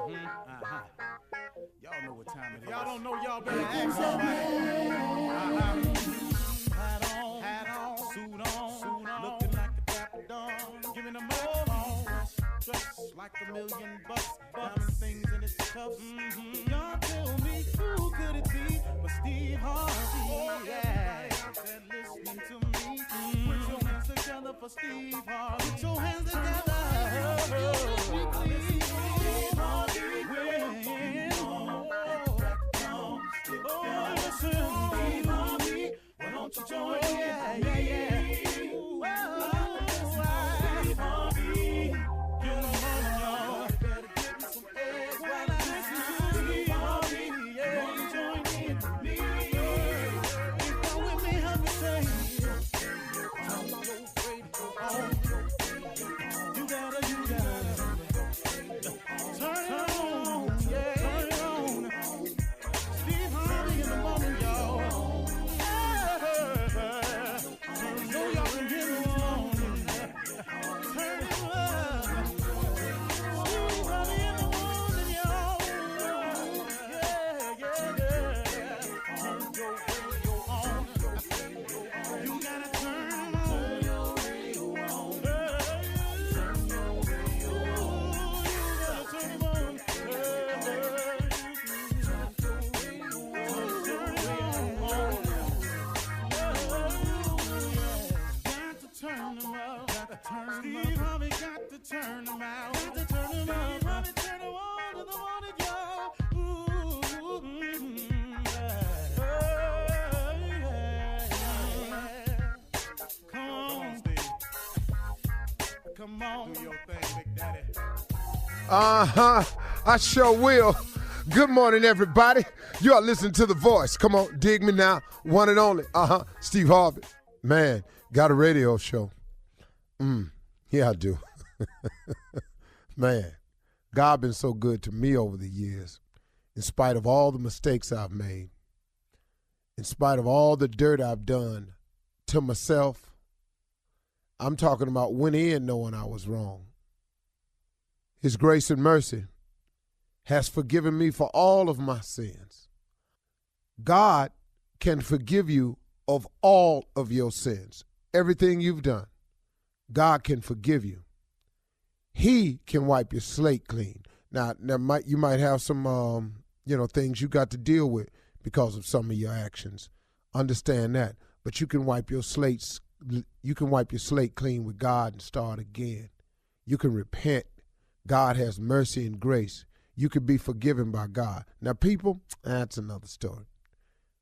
Y'all know what time it is. Y'all don't know, y'all better ask somebody. Hat on, suit on, looking like the Dapper Dawn, giving them all dressed like $1 million bucks, diamond things in its cuffs. Y'all tell me who could it be but Steve Harvey? Yeah, listening to me. Put your hands together for Steve Harvey. Put your hands together. Steve Harvey. Steve Harvey, why don't you join in? Yeah. Steve Harvey, get on, y'all. Better give me some eggs while I listen to Steve Harvey. Yeah, won't you join in with me? If you're with me, help me say, turn your radio on. You gotta turn it on. Yeah, turn it on. Steve Harvey in the morning, y'all. Know y'all can get it on. Turn it up. Steve Harvey in the morning, y'all. Yeah. Turn your radio on. You gotta turn your radio on. Turn your radio on. You gotta turn it on. Steve Harvey got to turn them out. Got to turn them out. Steve Harvey turn them on in the morning, y'all. Come on, Steve. Come on. Do your thing, Big Daddy. I sure will. Good morning, everybody. You are listening to The Voice. Come on, dig me now. One and only. Steve Harvey. Man, got a radio show. Yeah, I do. Man, God been so good to me over the years, in spite of all the mistakes I've made, in spite of all the dirt I've done to myself. I'm talking about went in knowing I was wrong. His grace and mercy has forgiven me for all of my sins. God can forgive you of all of your sins, everything you've done. God can forgive you. He can wipe your slate clean. Now you might have some things you got to deal with because of some of your actions. Understand that. But you can wipe your slate clean with God and start again. You can repent. God has mercy and grace. You can be forgiven by God. Now, people, that's another story.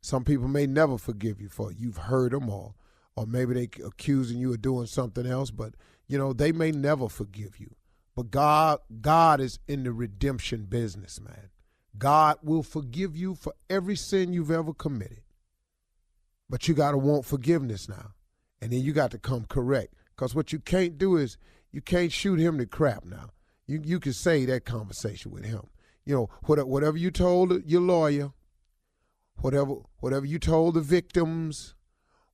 Some people may never forgive you for it. You've hurt them or maybe they accusing you of doing something else, but, they may never forgive you. But God is in the redemption business, man. God will forgive you for every sin you've ever committed. But you got to want forgiveness now. And then you got to come correct. Because what you can't do is you can't shoot him to crap now. You can say that conversation with him. Whatever you told your lawyer, whatever you told the victims,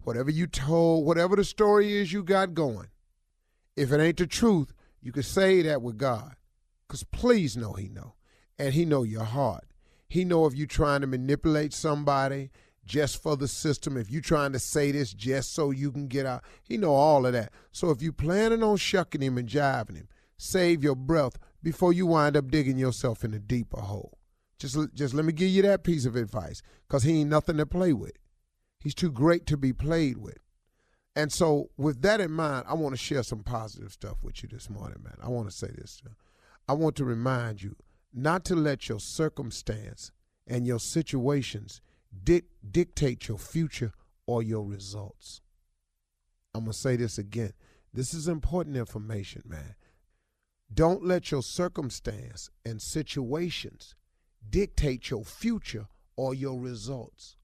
whatever the story is you got going, if it ain't the truth, you can say that with God. Because please know he know. And he know your heart. He know if you trying to manipulate somebody just for the system, if you trying to say this just so you can get out, he know all of that. So if you planning on shucking him and jiving him, save your breath before you wind up digging yourself in a deeper hole. Just let me give you that piece of advice, because he ain't nothing to play with. He's too great to be played with. And so with that in mind, I want to share some positive stuff with you this morning, man. I want to say this. I want to remind you not to let your circumstance and your situations dictate your future or your results. I'm going to say this again. This is important information, man. Don't let your circumstance and situations dictate your future or your results.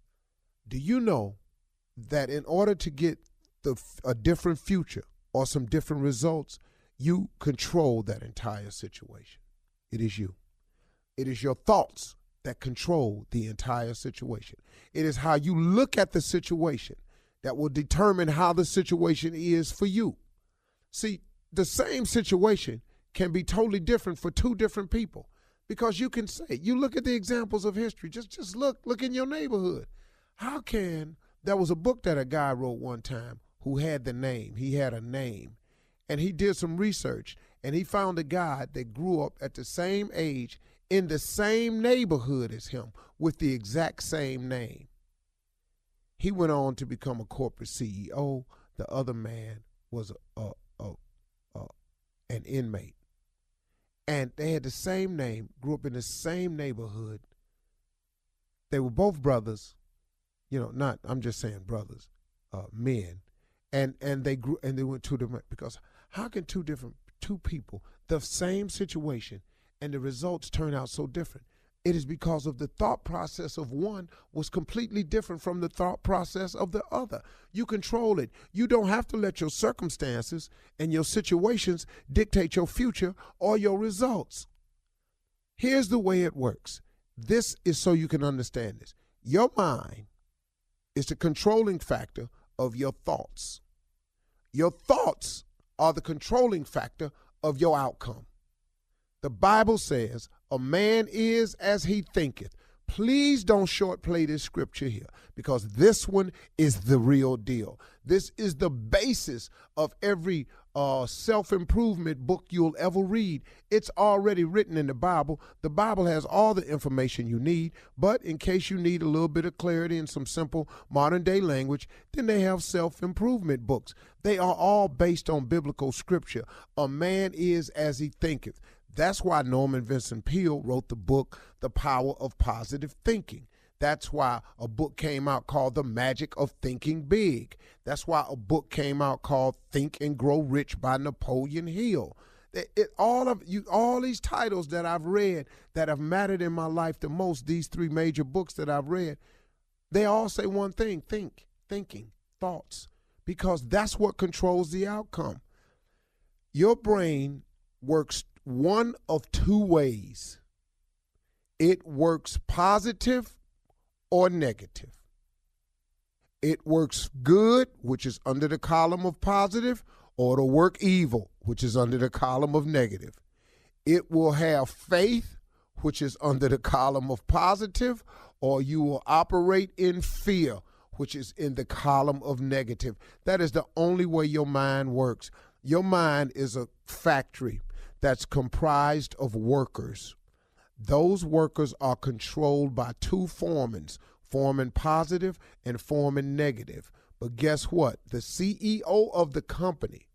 Do you know that in order to get a different future or some different results, you control that entire situation? It is you. It is your thoughts that control the entire situation. It is how you look at the situation that will determine how the situation is for you. See, the same situation can be totally different for two different people. Because you can say, you look at the examples of history, just look in your neighborhood. There was a book that a guy wrote one time who had he had a name, and he did some research, and he found a guy that grew up at the same age in the same neighborhood as him with the exact same name. He went on to become a corporate CEO. The other man was an inmate. And they had the same name, grew up in the same neighborhood. They were both brothers, I'm just saying brothers, men. And they grew, and they went two different, because how can two people, the same situation, and the results turn out so different? It is because of the thought process of one was completely different from the thought process of the other. You control it. You don't have to let your circumstances and your situations dictate your future or your results. Here's the way it works. This is so you can understand this. Your mind is the controlling factor of your thoughts. Your thoughts are the controlling factor of your outcome. The Bible says, a man is as he thinketh. Please don't shortplay this scripture here, because this one is the real deal. This is the basis of every self-improvement book you'll ever read. It's already written in the Bible. The Bible has all the information you need, but in case you need a little bit of clarity in some simple modern-day language, then they have self-improvement books. They are all based on biblical scripture. A man is as he thinketh. That's why Norman Vincent Peale wrote the book, The Power of Positive Thinking. That's why a book came out called The Magic of Thinking Big. That's why a book came out called Think and Grow Rich by Napoleon Hill. All these titles that I've read that have mattered in my life the most, these three major books that I've read, they all say one thing: thinking, thoughts, because that's what controls the outcome. Your brain works one of two ways. It works positive or negative. It works good, which is under the column of positive, or it'll work evil, which is under the column of negative. It will have faith, which is under the column of positive, or you will operate in fear, which is in the column of negative. That is the only way your mind works. Your mind is a factory that's comprised of workers. Those workers are controlled by two foremans, foreman positive and foreman negative. But guess what? The CEO of the company,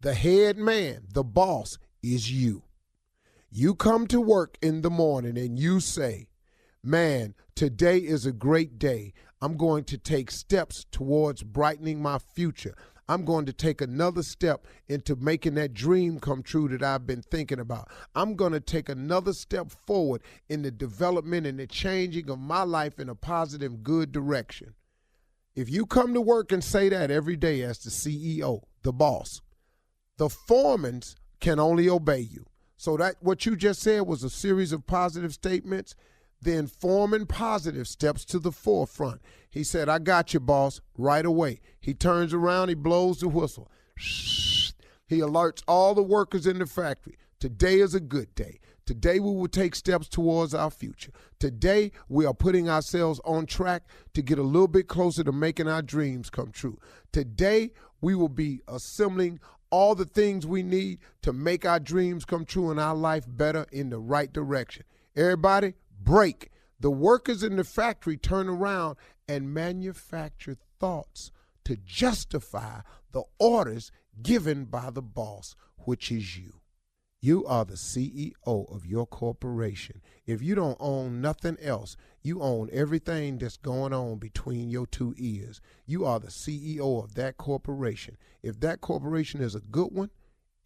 the head man, the boss, is you. You come to work in the morning and you say, man, today is a great day. I'm going to take steps towards brightening my future. I'm going to take another step into making that dream come true that I've been thinking about. I'm going to take another step forward in the development and the changing of my life in a positive, good direction. If you come to work and say that every day as the CEO, the boss, the foremen can only obey you. So that what you just said was a series of positive statements. Then foreman positive steps to the forefront. He said, I got you, boss, right away. He turns around, he blows the whistle. He alerts all the workers in the factory. Today is a good day. Today we will take steps towards our future. Today we are putting ourselves on track to get a little bit closer to making our dreams come true. Today we will be assembling all the things we need to make our dreams come true and our life better in the right direction. Everybody, break. The workers in the factory turn around and manufacture thoughts to justify the orders given by the boss, which is you. You are the CEO of your corporation. If you don't own nothing else, you own everything that's going on between your two ears. You are the CEO of that corporation. If that corporation is a good one,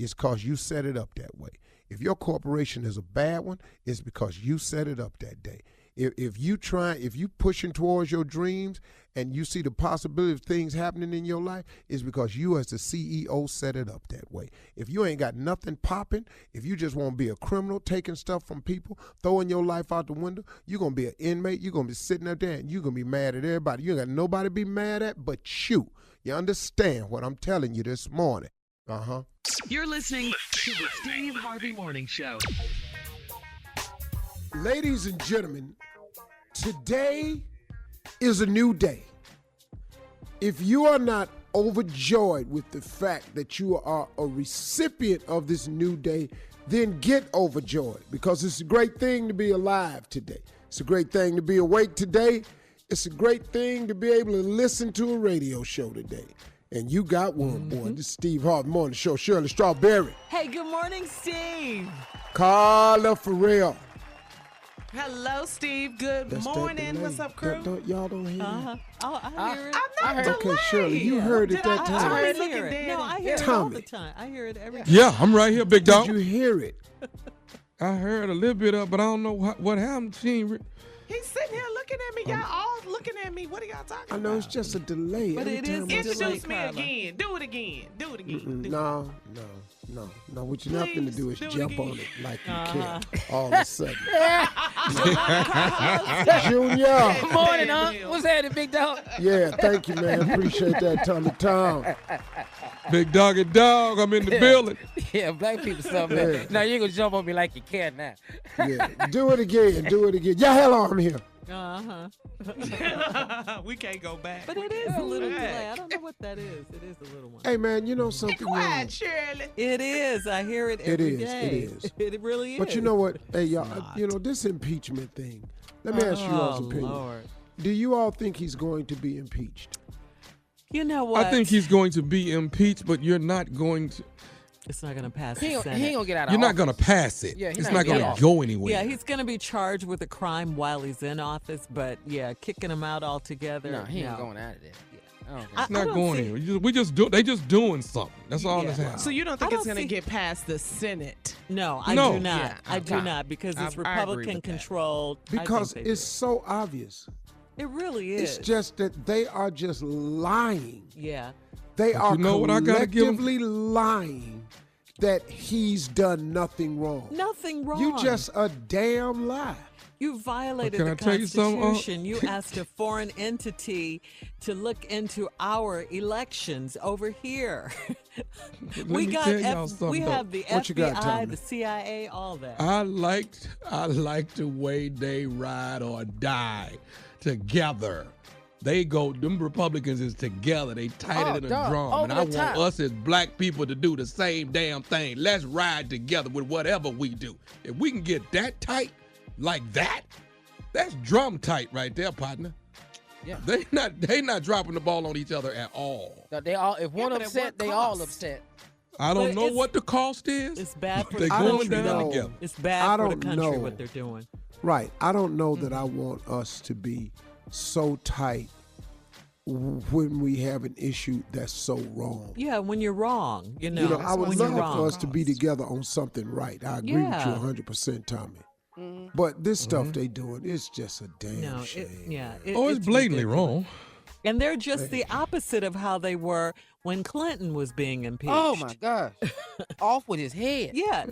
it's because you set it up that way. If your corporation is a bad one, it's because you set it up that day. If you pushing towards your dreams and you see the possibility of things happening in your life, it's because you as the CEO set it up that way. If you ain't got nothing popping, if you just want to be a criminal, taking stuff from people, throwing your life out the window, you're going to be an inmate, you're going to be sitting up there and you're going to be mad at everybody. You ain't got nobody to be mad at but you. You understand what I'm telling you this morning? You're listening to the Steve Harvey Morning Show. Ladies and gentlemen, today is a new day. If you are not overjoyed with the fact that you are a recipient of this new day, then get overjoyed, because it's a great thing to be alive today. It's a great thing to be awake today. It's a great thing to be able to listen to a radio show today. And you got one, boy. This is Steve Harvey Morning Show. Shirley Strawberry. Hey, good morning, Steve. Carla Farrell. Hello, Steve. Good morning. What's up, crew? Y'all don't hear it? Oh, I hear it. I'm not delayed. Okay, Shirley, you heard it that time. I Hear hear it. it. No, I hear it Tommy. all the time. I hear it every time. Yeah, I'm right here, big dog. Did you hear it? I heard a little bit of, but I don't know what happened. He's sitting here looking at me. Y'all all looking at me. What are y'all talking about? I know it's just a delay. But Every it is time a I delay. say- Introduce me Carla. again. Do it again. Do it again. Do it. No. What you're not going to Please, do is do it jump again. on it like you can all of a sudden. Carla. Junior. Good morning, Unc. What's happening, big dog? Yeah, thank you, man. Appreciate that, Tommy Tom. Big doggy dog, I'm in the building. Yeah, black people something. Yeah. Now you ain't gonna jump on me like you can now. Yeah, do it again. Yeah, hello, I'm here. Uh-huh. We can't go back. But it is a little delay. I don't know what that is. It is a little one. Hey, man, you know something? Quiet, Shirley. It is. I hear it every day. It is. It really is. But you know what? Hey, y'all, this impeachment thing. Let me ask you all's opinion. Lord. Do you all think he's going to be impeached? You know what? I think he's going to be impeached, but you're not going to. It's not going to pass He the ain't Senate. gonna get out of You're not office. going to pass it. Yeah, he's it's not not going gonna to get go anywhere. Yeah, he's going to be charged with a crime while he's in office, but yeah, kicking him out altogether. No, he ain't going out of there. Yeah, I don't think I- It's not don't going see- anywhere. They just doing something. That's all that's happening. So you don't think I it's don't going to see- get past the Senate? No, I No. do not. Yeah, I do okay. not, because it's I agree with Republican that. controlled. I think Because they it's do. so obvious. It really is. It's just that they are just lying. Yeah. They But are you know what I gotta give 'em? collectively lying that he's done nothing wrong. Nothing wrong. You just a damn lie. You violated Can the I tell you something, Constitution. You asked a foreign entity to look into our elections over here. me tell y'all something, we though. have the What you got, FBI, Tommy? the CIA, all that. I liked the way they ride or die together. They go, them Republicans is together. They tighter Oh, than a dog, drum. over And the I want top. us as black people to do the same damn thing. Let's ride together with whatever we do. If we can get that tight, like that, that's drum tight right there, partner. Yeah. They not dropping the ball on each other at all. No, they all. If one but at upset, what they all cost? upset. I But don't know it's- what the cost is. It's bad for They the I going country. don't down know. together. It's bad I for the don't country know. what they're doing. Right. I don't know that I want us to be so tight when we have an issue that's so wrong. Yeah, when you're wrong, you know. You know, I would when you're love for wrong. us to be together on something right. I agree with you Yeah. 100%, Tommy. But this stuff they doing, it's just a damn No, shame. It's blatantly ridiculous. wrong. And they're just the opposite of how they were when Clinton was being impeached. Oh my gosh, off with his head. Yeah,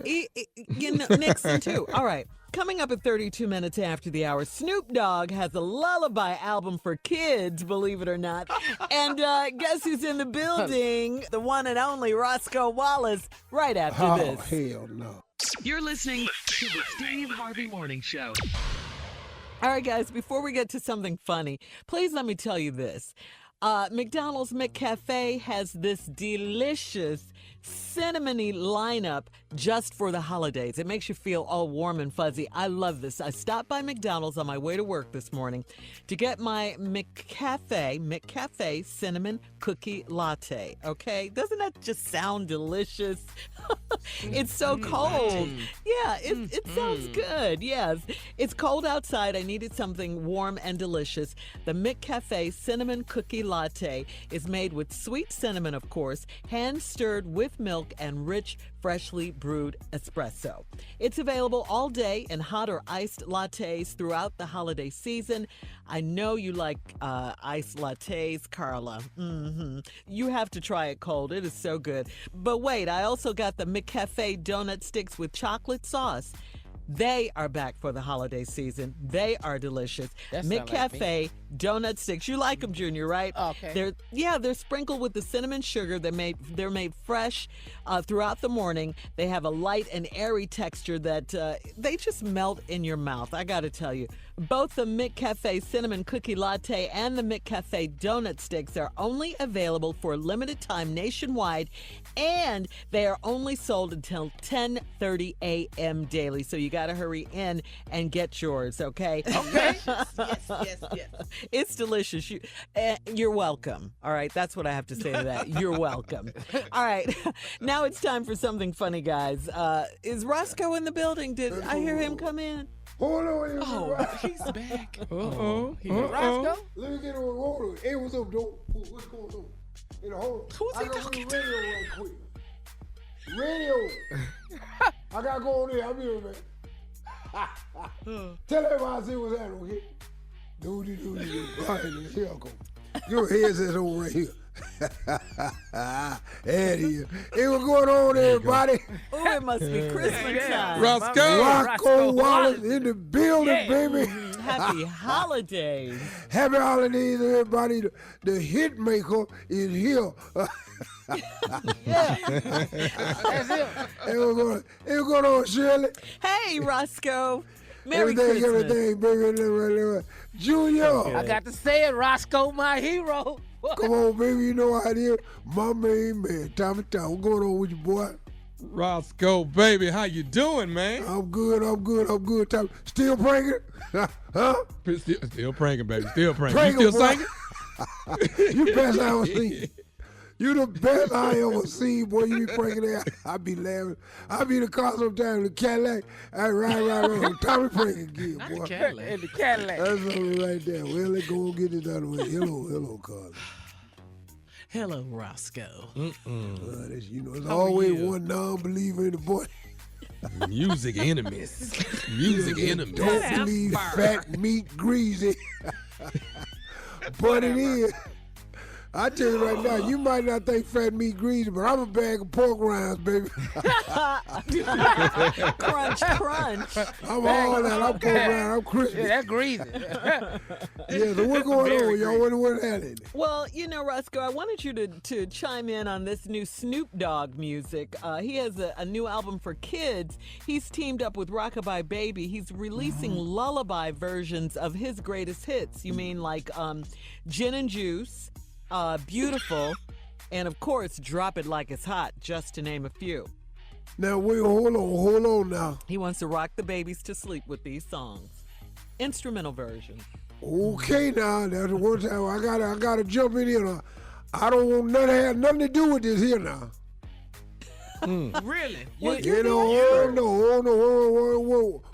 Nixon too. All right. Coming up at 32 minutes after the hour, Snoop Dogg has a lullaby album for kids, believe it or not. And guess who's in the building? The one and only Roscoe Wallace, right after Oh, this. hell no. You're listening to the Steve Harvey Morning Show. All right, guys, before we get to something funny, please let me tell you this. McDonald's McCafe has this delicious cinnamony lineup just for the holidays. It makes you feel all warm and fuzzy. I love this. I stopped by McDonald's on my way to work this morning to get my McCafe cinnamon cookie latte. Okay? Doesn't that just sound delicious? It's so cold. Yeah, it sounds good. Yes. It's cold outside. I needed something warm and delicious. The McCafe cinnamon cookie latte is made with sweet cinnamon, of course, hand stirred with milk and rich, freshly brewed espresso. It's available all day in hot or iced lattes throughout the holiday season. I know you like iced lattes, Carla. You have to try it cold. It is so good. But wait, I also got the McCafe donut sticks with chocolate sauce. They are back for the holiday season. They are delicious. That Mick sound like Cafe donut sticks. You like them, Junior, right? Okay. They're sprinkled with the cinnamon sugar. They're made fresh throughout the morning. They have a light and airy texture that they just melt in your mouth. I got to tell you, both the Mick Cafe cinnamon cookie latte and the Mick Cafe donut sticks are only available for a limited time nationwide, and they are only sold until 10:30 a.m. daily. So you got to hurry in and get yours, okay? Okay. yes. It's delicious. You're welcome. All right, that's what I have to say to that. You're welcome. All right, now it's time for something funny, guys. Is Roscoe in the building? Did I hear him come in? Hold on. Oh, he's back. Roscoe? Let me get on. Hold on. Hey, what's up, dude? What's going on? Hold on. Who's he I gotta talking go to the radio right quick. Radio. I gotta go on there. I'll be right back. Tell everybody I see what's happening, okay? Doody. All right, here I go. Your headset's over right here. There he is. Hey, what's going on, everybody? Oh, it must be Christmas time. Roscoe Wallace in the building, baby. Happy holidays. Happy holidays, everybody. The hitmaker is here. That's him. Hey, what's going on, Shirley? Hey, Roscoe. Merry Everything, Christmas. baby. Junior. I got to say it, Roscoe, my hero. Come on, baby. You know how it is. My main man, Tommy. What's going on with you, boy? Roscoe, baby, how you doing, man? I'm good, Tommy. Still pranking? Huh? Still pranking, baby. Still pranking. Pranking, You still bro. singing? You best I ever seen. You the best I ever seen, boy. You be pranking that. I be laughing. I be in the car sometimes in the Cadillac. I ride. Tommy pranking again, boy. In the Cadillac. That's something right there. Well, let's go and get it out of the way. Hello, Carla. Hello, Roscoe. There's always one non-believer in the boy. Music enemies. Music enemies. Don't believe fat meat greasy. But it is. I tell you right now, you might not think fat meat greasy, but I'm a bag of pork rinds, baby. Crunch. I'm all that. I'm pork rind. I'm crispy. Yeah, that's greasy. Yeah, so what's going on, y'all? What happening? Well, Roscoe, I wanted you to chime in on this new Snoop Dogg music. He has a new album for kids. He's teamed up with Rockabye Baby. He's releasing lullaby versions of his greatest hits. You mean like Gin and Juice, Beautiful, and of course, Drop It Like It's Hot, just to name a few. Now, wait, hold on now. He wants to rock the babies to sleep with these songs. Instrumental version. Okay, now, that's one time I gotta jump in here now. I don't want nothing to do with this here now. Really? What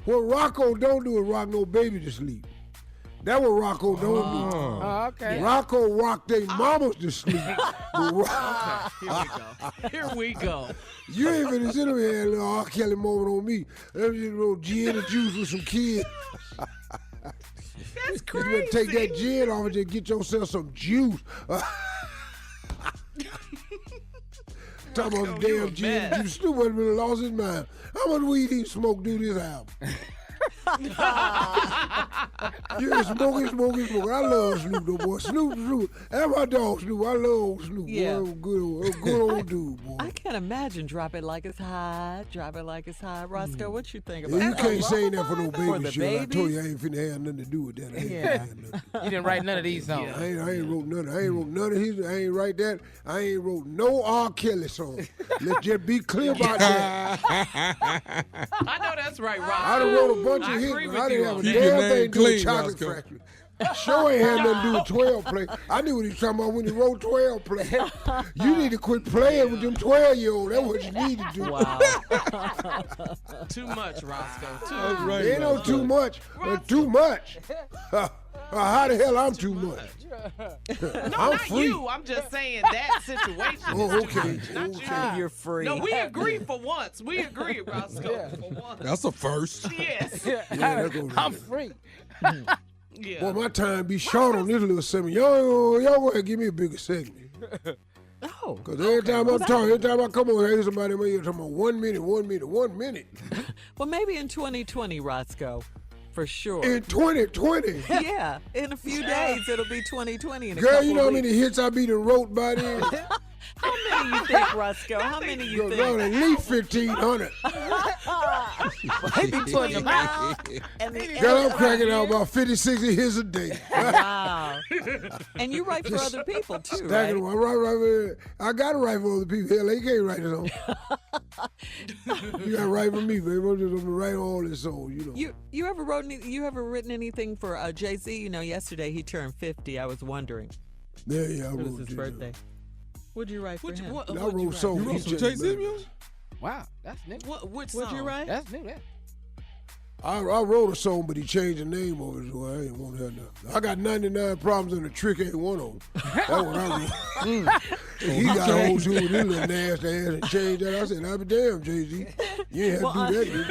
Rocco don't do is rock no baby to sleep. That's what Rocco don't do. Oh, okay. Rocco rock they mamas to sleep. Here we go. You ain't finna sit over here and little R. Kelly moment on me. Let me just roll gin and juice with some kids. That's crazy. You better take that gin off and just get yourself some juice. Talking about the damn gin and juice. Snoop would have been lost his mind. How much weed he smoke do this album? Yeah, smoking. I love Snoop, though, boy. Snoop. That's my dog, Snoop. I love Snoop. Yeah. Boy. Good old dude, boy. I can't imagine Drop It Like It's Hot. Roscoe, what you think about Yeah, you that? can't say that for no For baby the shit. I told you I babies? ain't finna have nothing to do with that. Yeah. You didn't write none of these songs. I ain't wrote none. I ain't wrote none of his. I ain't write that. I ain't wrote no R. Kelly song. Let's just be clear about that. I know that's right, Roscoe. I done wrote a bunch of hits, agree but with I didn't you have a on that. damn Keep your thing to name do with clean, Chocolate Roscoe. Factory. Sure ain't had nothing to do with 12 play. I knew what he was talking about when he wrote 12 play. You need to quit playing with them 12-year-olds. That's what you need to do. Wow. Too much, Roscoe. That's right, Ain't no too much. Too much. How the hell I'm too much? No, I'm not free. you. I'm just saying that situation. Oh, is too okay. much, not Okay. you. You're free. No, we agree for once. We agree, Roscoe, for once. That's a first. Yes. Yeah, that goes I'm right. free. Yeah. Boy, my time be short on this little segment. Y'all go ahead and give me a bigger segment. Oh. Because every time I come on here, somebody may talking about 1 minute, 1 minute, 1 minute. Well, maybe in 2020, Roscoe, for sure. In 2020. Yeah, in a few days it'll be 2020. In a Girl, couple you know how of many weeks. hits I be done wrote by then? How many you think, Roscoe? How many you think? At least 1,500. They be putting them out. And the Girl, I'm end of cracking the out year? about 50, 60 hits a day. Wow. And you write for other people too, right? Stacking them. I got to write for other people. Hell, they can't write it on. You got to write for me, baby. I'm just write all this song, you know. You ever written anything for Jay-Z? You know, yesterday he turned 50. I was wondering. Yeah, I It was wrote his it. birthday. What'd you write for him? I wrote songs. You wrote some Jay-Z music? Wow, that's new. Which What'd you song? write? That's new. That. I wrote a song, but he changed the name of it, so I ain't want to have nothing. I got 99 problems and the trick ain't one of them. That's what I wrote. He got hold to it, this little nasty ass, and changed that. I said, I'll be damn, Jay-Z. You ain't have to do that, did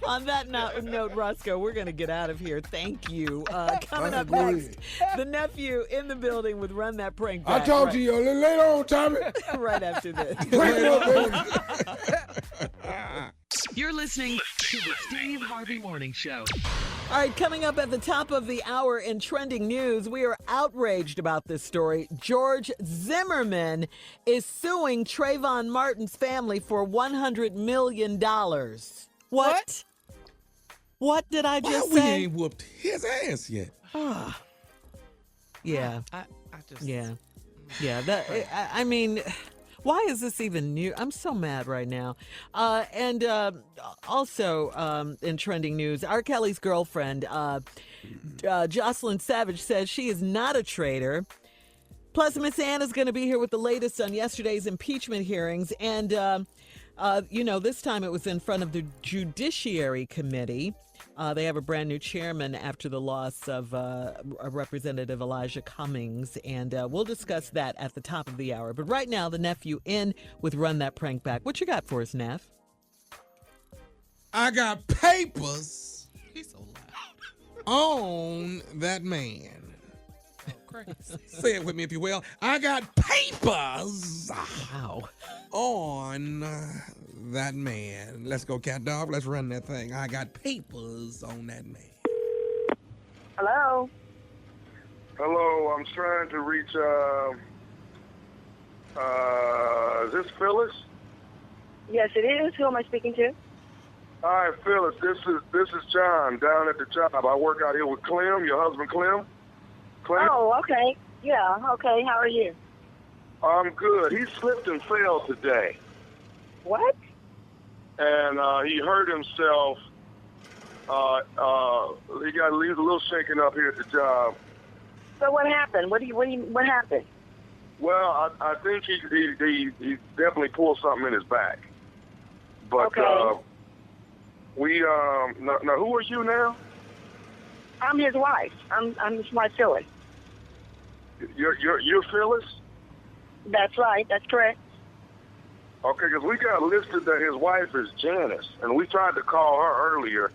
you? On that note, Roscoe, we're going to get out of here. Thank you. Coming up go next, the nephew in the building with Run That Prank I'll Back. talk to you a little later on, Tommy. Right after this. Break it up, baby. You're listening to the Steve Harvey Morning Show. All right, coming up at the top of the hour in trending news, we are outraged about this story. George Zimmerman is suing Trayvon Martin's family for $100 million. What? What did I Why just we say? ain't whooped his ass yet? Yeah. I just. Yeah. I mean, why is this even new? I'm so mad right now. And also in trending news, R. Kelly's girlfriend, Jocelyn Savage, says she is not a traitor. Plus, Miss Anna's going to be here with the latest on yesterday's impeachment hearings. And, this time it was in front of the Judiciary Committee. They have a brand new chairman after the loss of Representative Elijah Cummings, and we'll discuss that at the top of the hour. But right now, the nephew in with Run That Prank Back. What you got for us, Neff? I got papers He's so loud. on that man. Crazy. Say it with me if you will. I got papers Wow. on that man. Let's go, cat dog. Let's run that thing. I got papers on that man. Hello. Hello, I'm trying to reach, is this Phyllis? Yes, it is. Who am I speaking to? Hi, Phyllis, this is John down at the job. I work out here with Clem, your husband Clem. Clem? Oh, okay. Yeah, okay. How are you? I'm good. He slipped and fell today, What? and he hurt himself. He's a little shaken up here at the job. So what happened? What happened? Well, I think he definitely pulled something in his back. But Okay. now who are you now? I'm his wife. I'm his wife, Phyllis. You're Phyllis? That's right. That's correct. Okay, because we got listed that his wife is Janice, and we tried to call her earlier,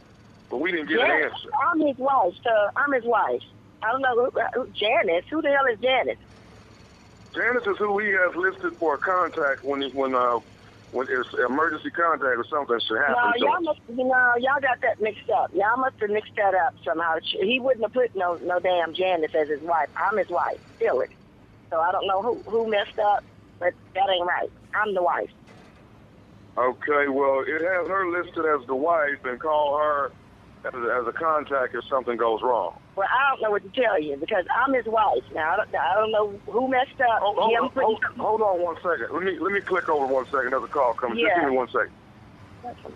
but we didn't get an Yes, answer. I'm his wife, sir. I'm his wife. I don't know who Janice. Who the hell is Janice? Janice is who he has listed for a contact when it's emergency contact or something should happen. No, y'all got that mixed up. Y'all must have mixed that up somehow. He wouldn't have put no damn Janice as his wife. I'm his wife, Phyllis. So I don't know who messed up, but that ain't right. I'm the wife. Okay, well, it has her listed as the wife, and call her as a contact if something goes wrong. Well, I don't know what to tell you because I'm his wife. Now I don't know who messed up. Hold on 1 second. Let me click over 1 second. There's a call coming. Yeah. Just give me 1 second. That's some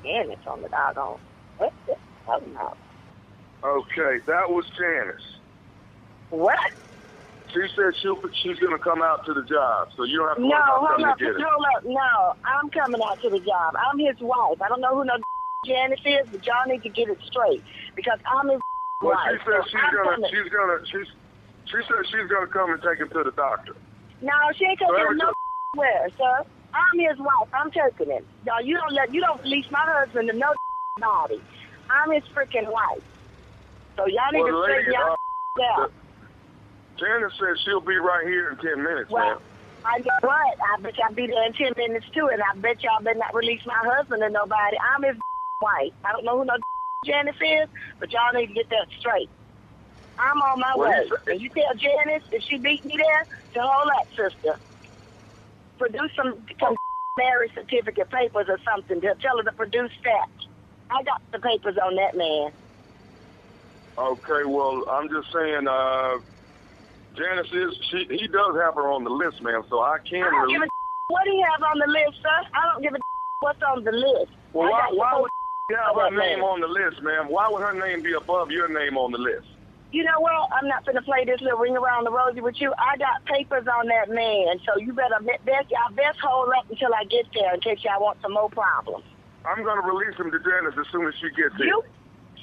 Janice on the doggone. What the hell about? Okay, that was Janice. What? She said she's going to come out to the job, so you don't have to worry No, about hold coming up. to get it. Hold up. No, I'm coming out to the job. I'm his wife. I don't know who no Janice is, but y'all need to get it straight because I'm his Well, wife. she said So I'm coming. she said she's gonna come and take him to the doctor. No, she ain't taking him nowhere, sir. I'm his wife. I'm taking him. Y'all, you don't release my husband to no body. I'm his freaking wife. So y'all need to straighten y'all out. Janice said she'll be right here in 10 minutes, Well, man. I know what? I bet y'all be there in 10 minutes too, and I bet y'all better not release my husband to nobody. I'm his wife. I don't know who no Janice is, but y'all need to get that straight. I'm on my way. And you tell Janice if she beat me there to hold up, sister. Produce some marriage certificate papers or something. Tell her to produce that. I got the papers on that man. Okay, well, I'm just saying, Janice he does have her on the list, ma'am, so I can I don't give a what do you have on the list, sir? I don't give a what's on the list. Well, why would you have her name on the list, ma'am? Why would her name be above your name on the list? You know what? I'm not going to play this little ring around the rosy with you. I got papers on that man, so you better y'all best hold up until I get there in case y'all want some more problems. I'm going to release him to Janice as soon as she gets here.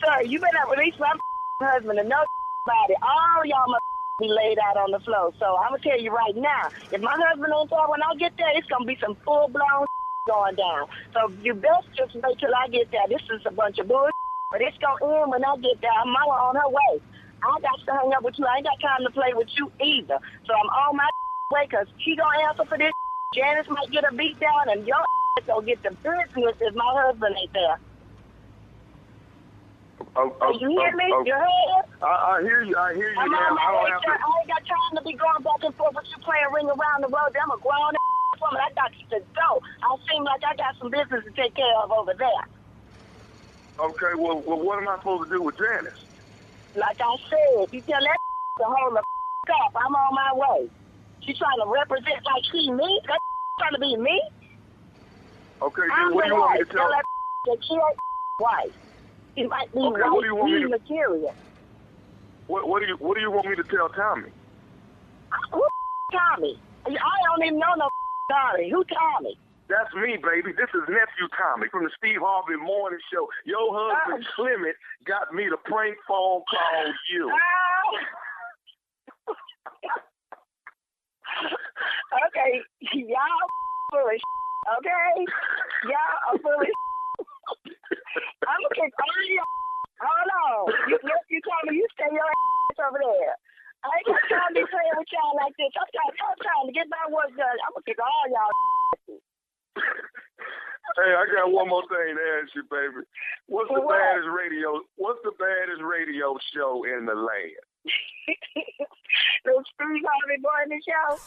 Sir, you better release my husband and nobody. All y'all must be laid out on the floor. So I'm going to tell you right now, if my husband ain't there when I get there, it's going to be some full-blown going down. So you best just wait till I get there. This is a bunch of bullshit, but it's going to end when I get there. Mama on her way. I got to hang up with you. I ain't got time to play with you either. So I'm on my way because she going to answer for this. Janice might get a beat down and your going to get the business if my husband ain't there. You hear me? You heard? I hear you. I hear you, I'm ma'am. I ain't got time to be going back and forth with you playing ring around the road. I'm a grown woman. I got to go. I seem like I got some business to take care of over there. Okay, well, what am I supposed to do with Janice? Like I said, you tell that to hold the up. I'm on my way. She trying to represent like she me? That trying to be me? Okay, then what do you want me to tell her? That she ain't wife. It might be okay, what do you want me to material. What do you want me to tell Tommy? Who Tommy? I don't even know no Tommy. Who Tommy? That's me, baby. This is Nephew Tommy from the Steve Harvey Morning Show. Your husband, Clement, got me to prank phone call you. Okay, y'all foolish. Okay? Y'all are foolish. I'm going to kick all y'all. Hold on. You told me you stay your ass over there. I ain't got time to be playing with y'all like this. I'm trying to get my work done. I'm going to kick all y'all. Hey, I got one more thing to ask you, baby. What's the baddest radio show in the land? The Steve Harvey Morning Show.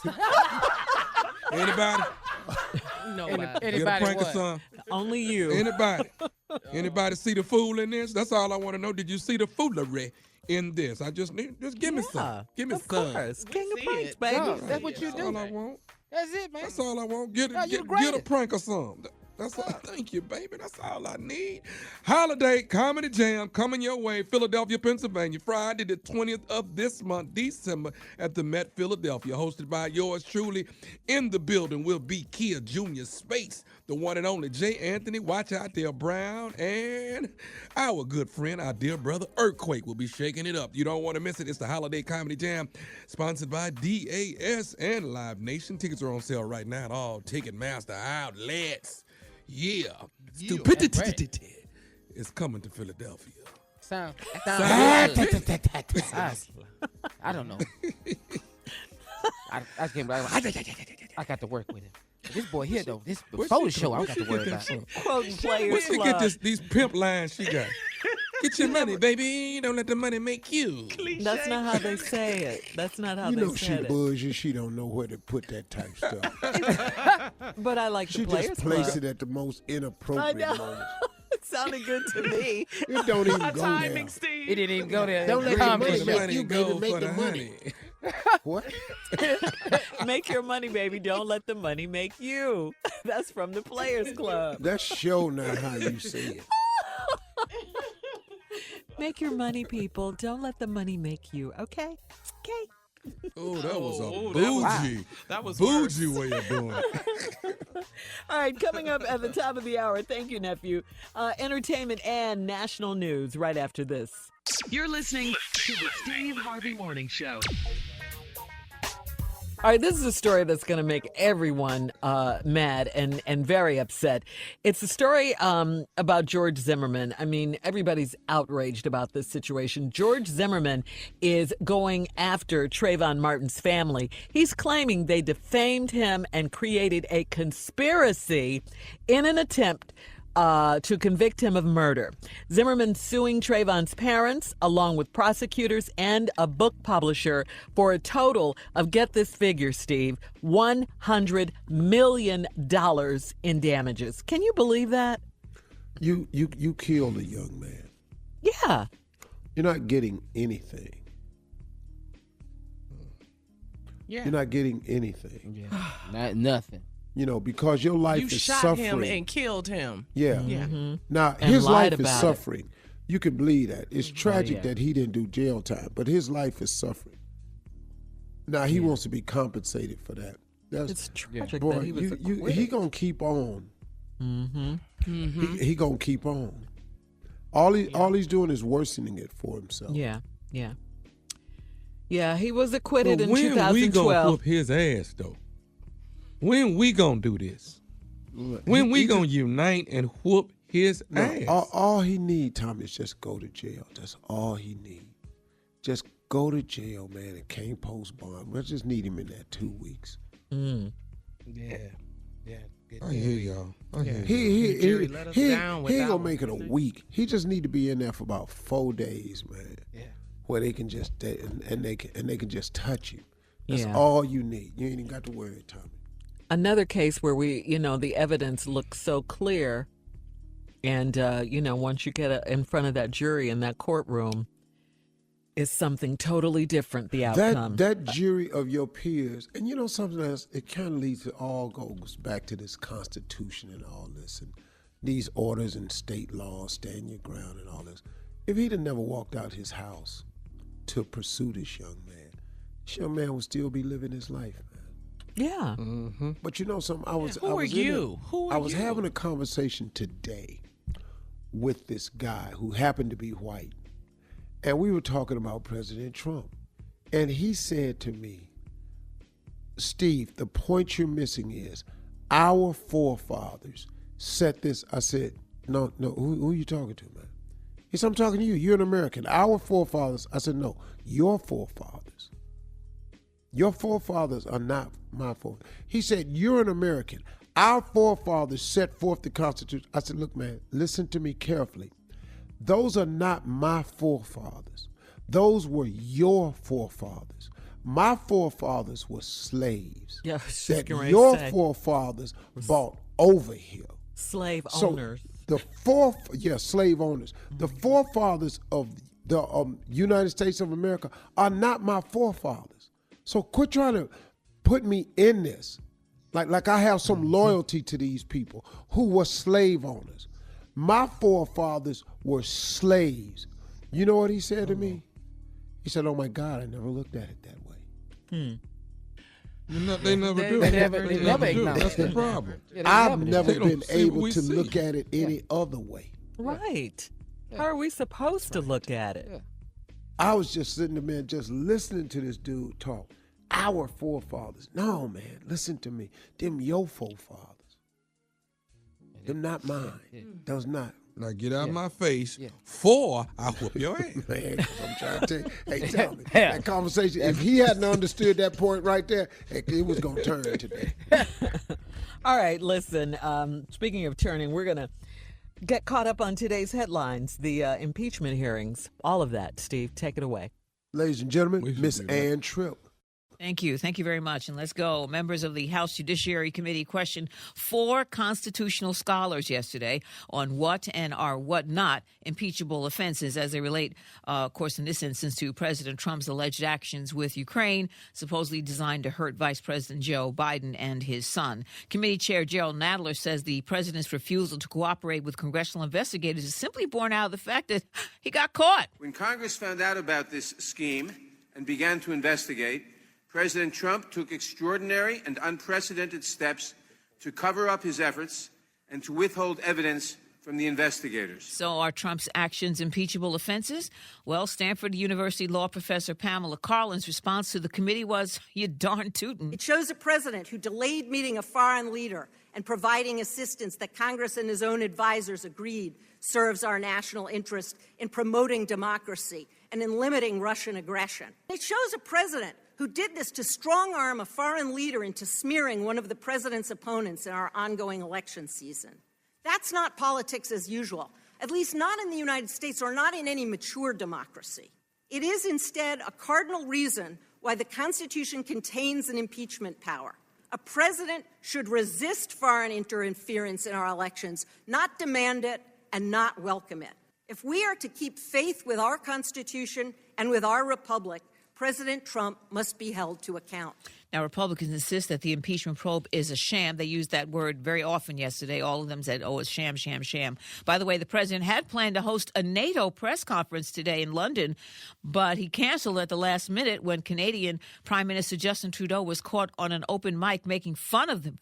Anybody? Anybody Get a prank or what? something? Only you. Anybody? Anybody see the fool in this? That's all I want to know. Did you see the foolery in this? I just give me some. Give me of some. course. King of pranks, baby. No, that's what you That's do. all I want. That's it, man. That's all I want. Get No, you a prank or something. That's all. Thank you, baby. That's all I need. Holiday Comedy Jam coming your way, Philadelphia, Pennsylvania, Friday the 20th of this month, December, at the Met Philadelphia, hosted by yours truly. In the building will be Kia Jr. Space, the one and only J. Anthony, Watch Out There Brown, and our good friend, our dear brother Earthquake will be shaking it up. You don't want to miss it. It's the Holiday Comedy Jam, sponsored by DAS and Live Nation. Tickets are on sale right now at all Ticketmaster outlets. Yeah. Stupidity is coming to Philadelphia. Sound good. I don't know. I can't. I got to work with him. This boy here though, this before the show, I don't got to worry about him. Quoting players. Where she get these pimp lines she got? Get your money, baby. Don't let the money make you. That's not how they say it. That's not how they she said it. bougie. She don't know where to put that type stuff. But I like She the players just placed club. it at the most I inappropriate know. moments. It sounded good to me. It don't even go there. It didn't even go there. Don't let Calm the money down. make Money you, go baby. Make for the the money. What? Make your money, baby. Don't let the money make you. That's from the Players Club. That's sure not how you say it. Make your money, people. Don't let the money make you. Okay? Okay. Oh, that was a that bougie. That was Bougie worse. way of doing it. All right, coming up at the top of the hour. Thank you, nephew. Entertainment and national news right after this. You're listening to the Steve Harvey Morning Show. All right, this is a story that's going to make everyone mad and very upset. It's a story about George Zimmerman. I mean, everybody's outraged about this situation. George Zimmerman is going after Trayvon Martin's family. He's claiming they defamed him and created a conspiracy in an attempt to convict him of murder. Zimmerman suing Trayvon's parents, along with prosecutors and a book publisher, for a total of, get this figure, Steve, $100 million in damages. Can you believe that? You killed a young man. Yeah. You're not getting anything. Yeah. You're not getting anything. Yeah. Not nothing. You know, because your life You is shot suffering. him and killed him. Yeah. Mm-hmm. Now, And his lied life is about it. suffering. You can believe that. It's tragic yeah. that he didn't do jail time, but his life is suffering. Now, he wants to be compensated for that. That's, It's tragic boy, that he was acquitted. he going to keep on. Mm-hmm. He going to keep on. All he's doing is worsening it for himself. Yeah, yeah. Yeah, he was acquitted in when 2012. we gonna whoop his ass, though? When we gonna do this? When we gonna unite and whoop his ass? All he need, Tommy, is just go to jail. That's all he need. Just go to jail, man, and can't post bond. We just need him in that 2 weeks. Mm. Yeah. I hear y'all. I hear y'all. He Jury let us down with ain't that gonna one. make it a week. He just need to be in there for about 4 days, man. Yeah. Where they can just they can just touch you. That's Yeah. all you need. You ain't even got to worry, Tommy. Another case where the evidence looks so clear, and once you get in front of that jury in that courtroom, is something totally different. The outcome. That jury of your peers, and something else, it kind of leads to goes back to this Constitution and all this, and these orders and state laws, stand your ground and all this. If he'd have never walked out his house to pursue this young man would still be living his life, man. Yeah. Mm-hmm. But something, I was having a conversation today with this guy who happened to be white, and we were talking about President Trump, and he said to me, Steve, the point you're missing is our forefathers set this. I said, no, who are you talking to, man? He said, I'm talking to you. You're an American. Our forefathers. I said, no, your forefathers. Your forefathers are not my forefathers. He said, you're an American. Our forefathers set forth the Constitution. I said, look, man, listen to me carefully. Those are not my forefathers. Those were your forefathers. My forefathers were slaves. Yeah, I was just that getting ready your to say. forefathers bought over here. Slave So owners. slave owners. The forefathers of the United States of America are not my forefathers. So quit trying to put me in this. Like I have some loyalty to these people who were slave owners. My forefathers were slaves. You know what he said to me? He said, oh my God, I never looked at it that way. They never do. They never do. acknowledge That's the that. problem. Yeah, they I've do. never They don't been see what able we to see. look at it any other way. Right. How are we supposed to look at it? Yeah. I was just sitting there, man, just listening to this dude talk. Our forefathers. No, man, listen to me. Them your forefathers. Them not mine. Those not. Now get out of my face, for I whoop your ass. Man, I'm trying to tell you. Hey, tell me. That conversation, if he hadn't understood that point right there, it was going to turn today. All right, listen, speaking of turning, we're going to get caught up on today's headlines, the impeachment hearings, all of that. Steve, take it away. Ladies and gentlemen, We should Miss do that. Ann Tripp. Thank you. Thank you very much. And let's go. Members of the House Judiciary Committee questioned 4 constitutional scholars yesterday on what and are what not impeachable offenses as they relate, of course, in this instance, to President Trump's alleged actions with Ukraine, supposedly designed to hurt Vice President Joe Biden and his son. Committee Chair Gerald Nadler says the president's refusal to cooperate with congressional investigators is simply born out of the fact that he got caught. When Congress found out about this scheme and began to investigate, President Trump took extraordinary and unprecedented steps to cover up his efforts and to withhold evidence from the investigators. So are Trump's actions impeachable offenses? Well, Stanford University law professor Pamela Carlin's response to the committee was, "You darn tootin'." It shows a president who delayed meeting a foreign leader and providing assistance that Congress and his own advisors agreed serves our national interest in promoting democracy and in limiting Russian aggression. It shows a president who did this to strong-arm a foreign leader into smearing one of the president's opponents in our ongoing election season. That's not politics as usual, at least not in the United States or not in any mature democracy. It is instead a cardinal reason why the Constitution contains an impeachment power. A president should resist foreign interference in our elections, not demand it and not welcome it. If we are to keep faith with our Constitution and with our republic, President Trump must be held to account. Now, Republicans insist that the impeachment probe is a sham. They used that word very often yesterday. All of them said, oh, it's sham, sham, sham. By the way, the president had planned to host a NATO press conference today in London, but he canceled at the last minute when Canadian Prime Minister Justin Trudeau was caught on an open mic making fun of the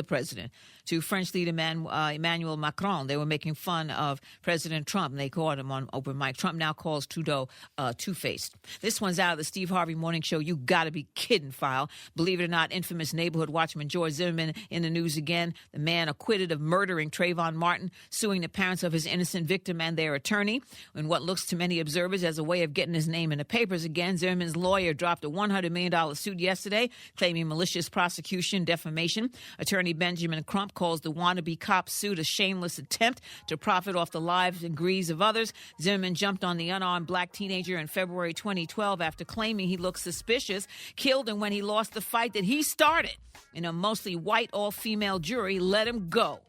president to French leader Emmanuel Macron. They were making fun of President Trump, and they caught him on open mic. Trump now calls Trudeau two-faced. This one's out of the Steve Harvey Morning Show. You got to be kidding file. Believe it or not, infamous neighborhood watchman George Zimmerman in the news again. The man acquitted of murdering Trayvon Martin, suing the parents of his innocent victim and their attorney. In what looks to many observers as a way of getting his name in the papers again, Zimmerman's lawyer dropped a $100 million suit yesterday, claiming malicious prosecution, defamation. Attorney Benjamin Crump calls the wannabe cop suit a shameless attempt to profit off the lives and greeds of others. Zimmerman jumped on the unarmed black teenager in February 2012 after claiming he looked suspicious, killed him when he lost the fight that he started, and a mostly white, all-female jury let him go.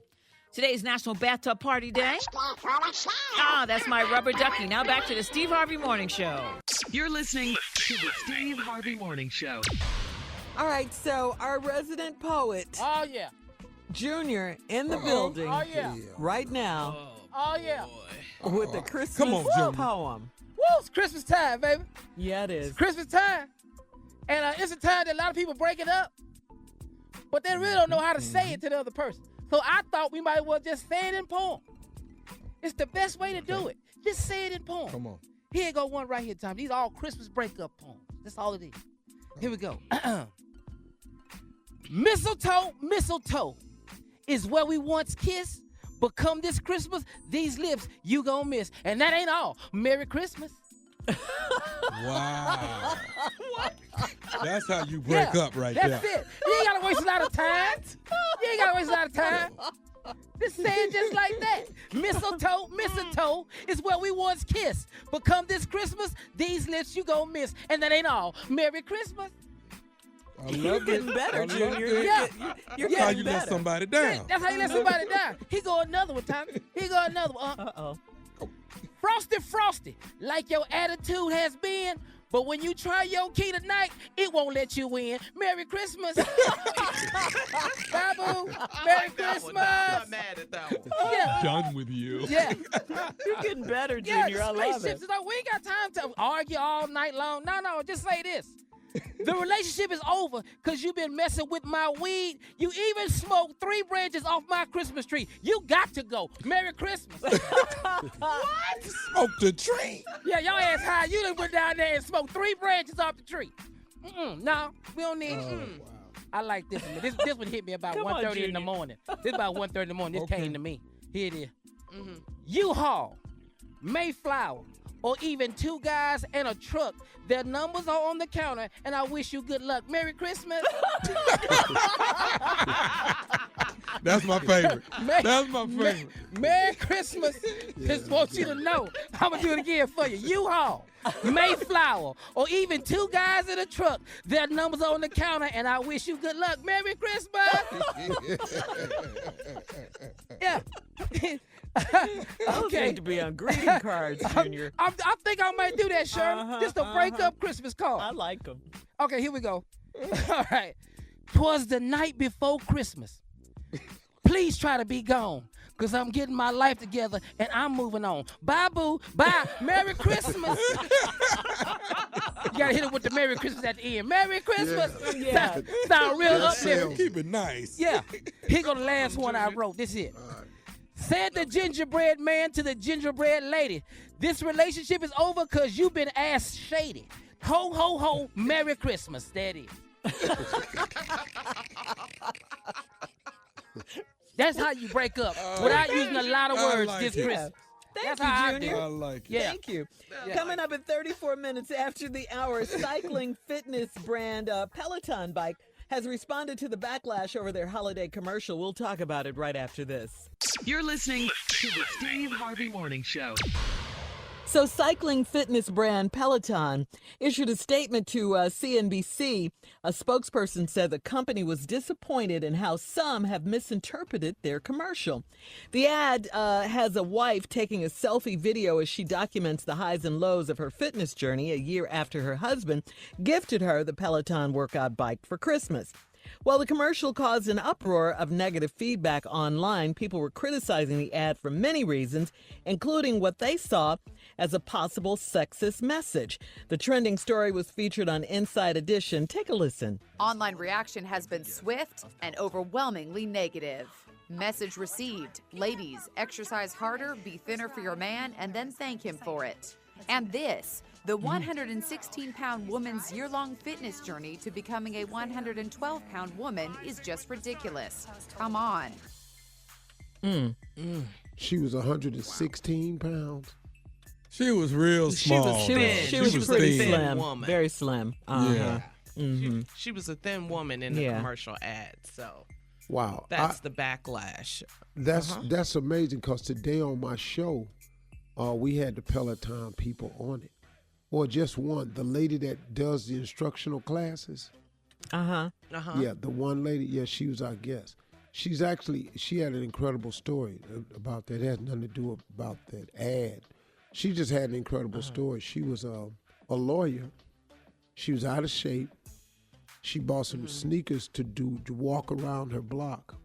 Today is National Bathtub Party Day. That's my rubber ducky. Now back to the Steve Harvey Morning Show. You're listening to the Steve Harvey Morning Show. All right, so our resident poet, Oh, yeah. Junior, in the building Oh, yeah. right now Oh, yeah. with a Christmas Come on, Junior. poem. Woo, it's Christmas time, baby. Yeah, it is. It's Christmas time. And it's a time that a lot of people break it up, but they really don't know how to say it to the other person. So I thought we might as well just say it in poem. It's the best way to do it. Just say it in poem. Come on. Here go one right here, Tom. These are all Christmas breakup poems. That's all it is. Here we go. Mistletoe, mistletoe is where we once kissed, but come this Christmas, these lips you gon' miss. And that ain't all. Merry Christmas. Wow. That's how you break up right there. That's it. You ain't gotta waste a lot of time. You ain't gotta waste a lot of time. Just say it just like that. Mistletoe, mistletoe is where we once kissed. But come this Christmas, these lips you gon' miss. And that ain't all. Merry Christmas. I love You're it. getting better, I love Junior. it. Yeah. You're That's how getting you better. let somebody down. That's how you let somebody down. He go another one, Tommy. He go another one. Uh-oh. Frosty, frosty, like your attitude has been, but when you try your key tonight, it won't let you in. Merry Christmas. Babu, Merry Christmas. I'm not mad at that one. Yeah. Done with you. Yeah. You're getting better, Yeah, Junior. I this love relationship it. is like, we ain't got time to argue all night long. No, just say this. The relationship is over because you've been messing with my weed. You even smoked 3 branches off my Christmas tree. You got to go. Merry Christmas. What? Smoke the tree. Yeah, y'all ass high. You done went down there and smoked 3 branches off the tree. No, we don't need. Wow. I like this one. This one hit me about Come on, 1:30 in the Junior. morning. This about 1:30 in the morning. This Okay. came to me. Here it is. U-Haul, Mayflower, or even 2 guys and a truck. Their numbers are on the counter, and I wish you good luck. Merry Christmas. That's my favorite. That's my favorite. Merry Christmas. Just want you to know. I'm going to do it again for you. U-Haul, Mayflower, or even 2 guys in a truck. Their numbers are on the counter, and I wish you good luck. Merry Christmas. Yeah. Those Okay. need to be on greeting cards, Junior. I think I might do that, Shirley. Just a break-up Christmas card. I like them. Okay, here we go. All right. 'Twas the night before Christmas. Please try to be gone, because I'm getting my life together and I'm moving on. Bye, boo. Bye. Merry Christmas. You got to hit it with the Merry Christmas at the end. Merry Christmas. Yeah. Sound real uplifting. Keep it nice. Yeah. Here go the last one I wrote. This is it. Said the gingerbread man to the gingerbread lady, this relationship is over because you've been ass shady. Ho, ho, ho, Merry Christmas. That is. That's how you break up without using a lot of words this Christmas. Thank That's you, how Junior. I like it. Yeah. Thank you. Yeah. Coming up at 34 minutes after the hour, cycling fitness brand Peloton bike has responded to the backlash over their holiday commercial. We'll talk about it right after this. You're listening to the Steve Harvey Morning Show. So cycling fitness brand Peloton issued a statement to CNBC. A spokesperson said the company was disappointed in how some have misinterpreted their commercial. The ad has a wife taking a selfie video as she documents the highs and lows of her fitness journey a year after her husband gifted her the Peloton workout bike for Christmas. While the commercial caused an uproar of negative feedback online, people were criticizing the ad for many reasons, including what they saw as a possible sexist message. The trending story was featured on Inside Edition. Take a listen. Online reaction has been swift and overwhelmingly negative. Message received: ladies, exercise harder, be thinner for your man, and then thank him for it. And this: the 116-pound woman's year-long fitness journey to becoming a 112-pound woman is just ridiculous. Come on. She was 116 pounds. She was real small. She was pretty thin. slim, woman. very slim. Yeah. She was a thin woman in the commercial ad, so Wow. that's the backlash. That's amazing because today on my show, we had the Peloton people on it. Or just one, the lady that does the instructional classes. Yeah, the one lady, she was our guest. She had an incredible story about that. It has nothing to do about that ad. She just had an incredible story. She was a lawyer. She was out of shape. She bought some sneakers to walk around her block.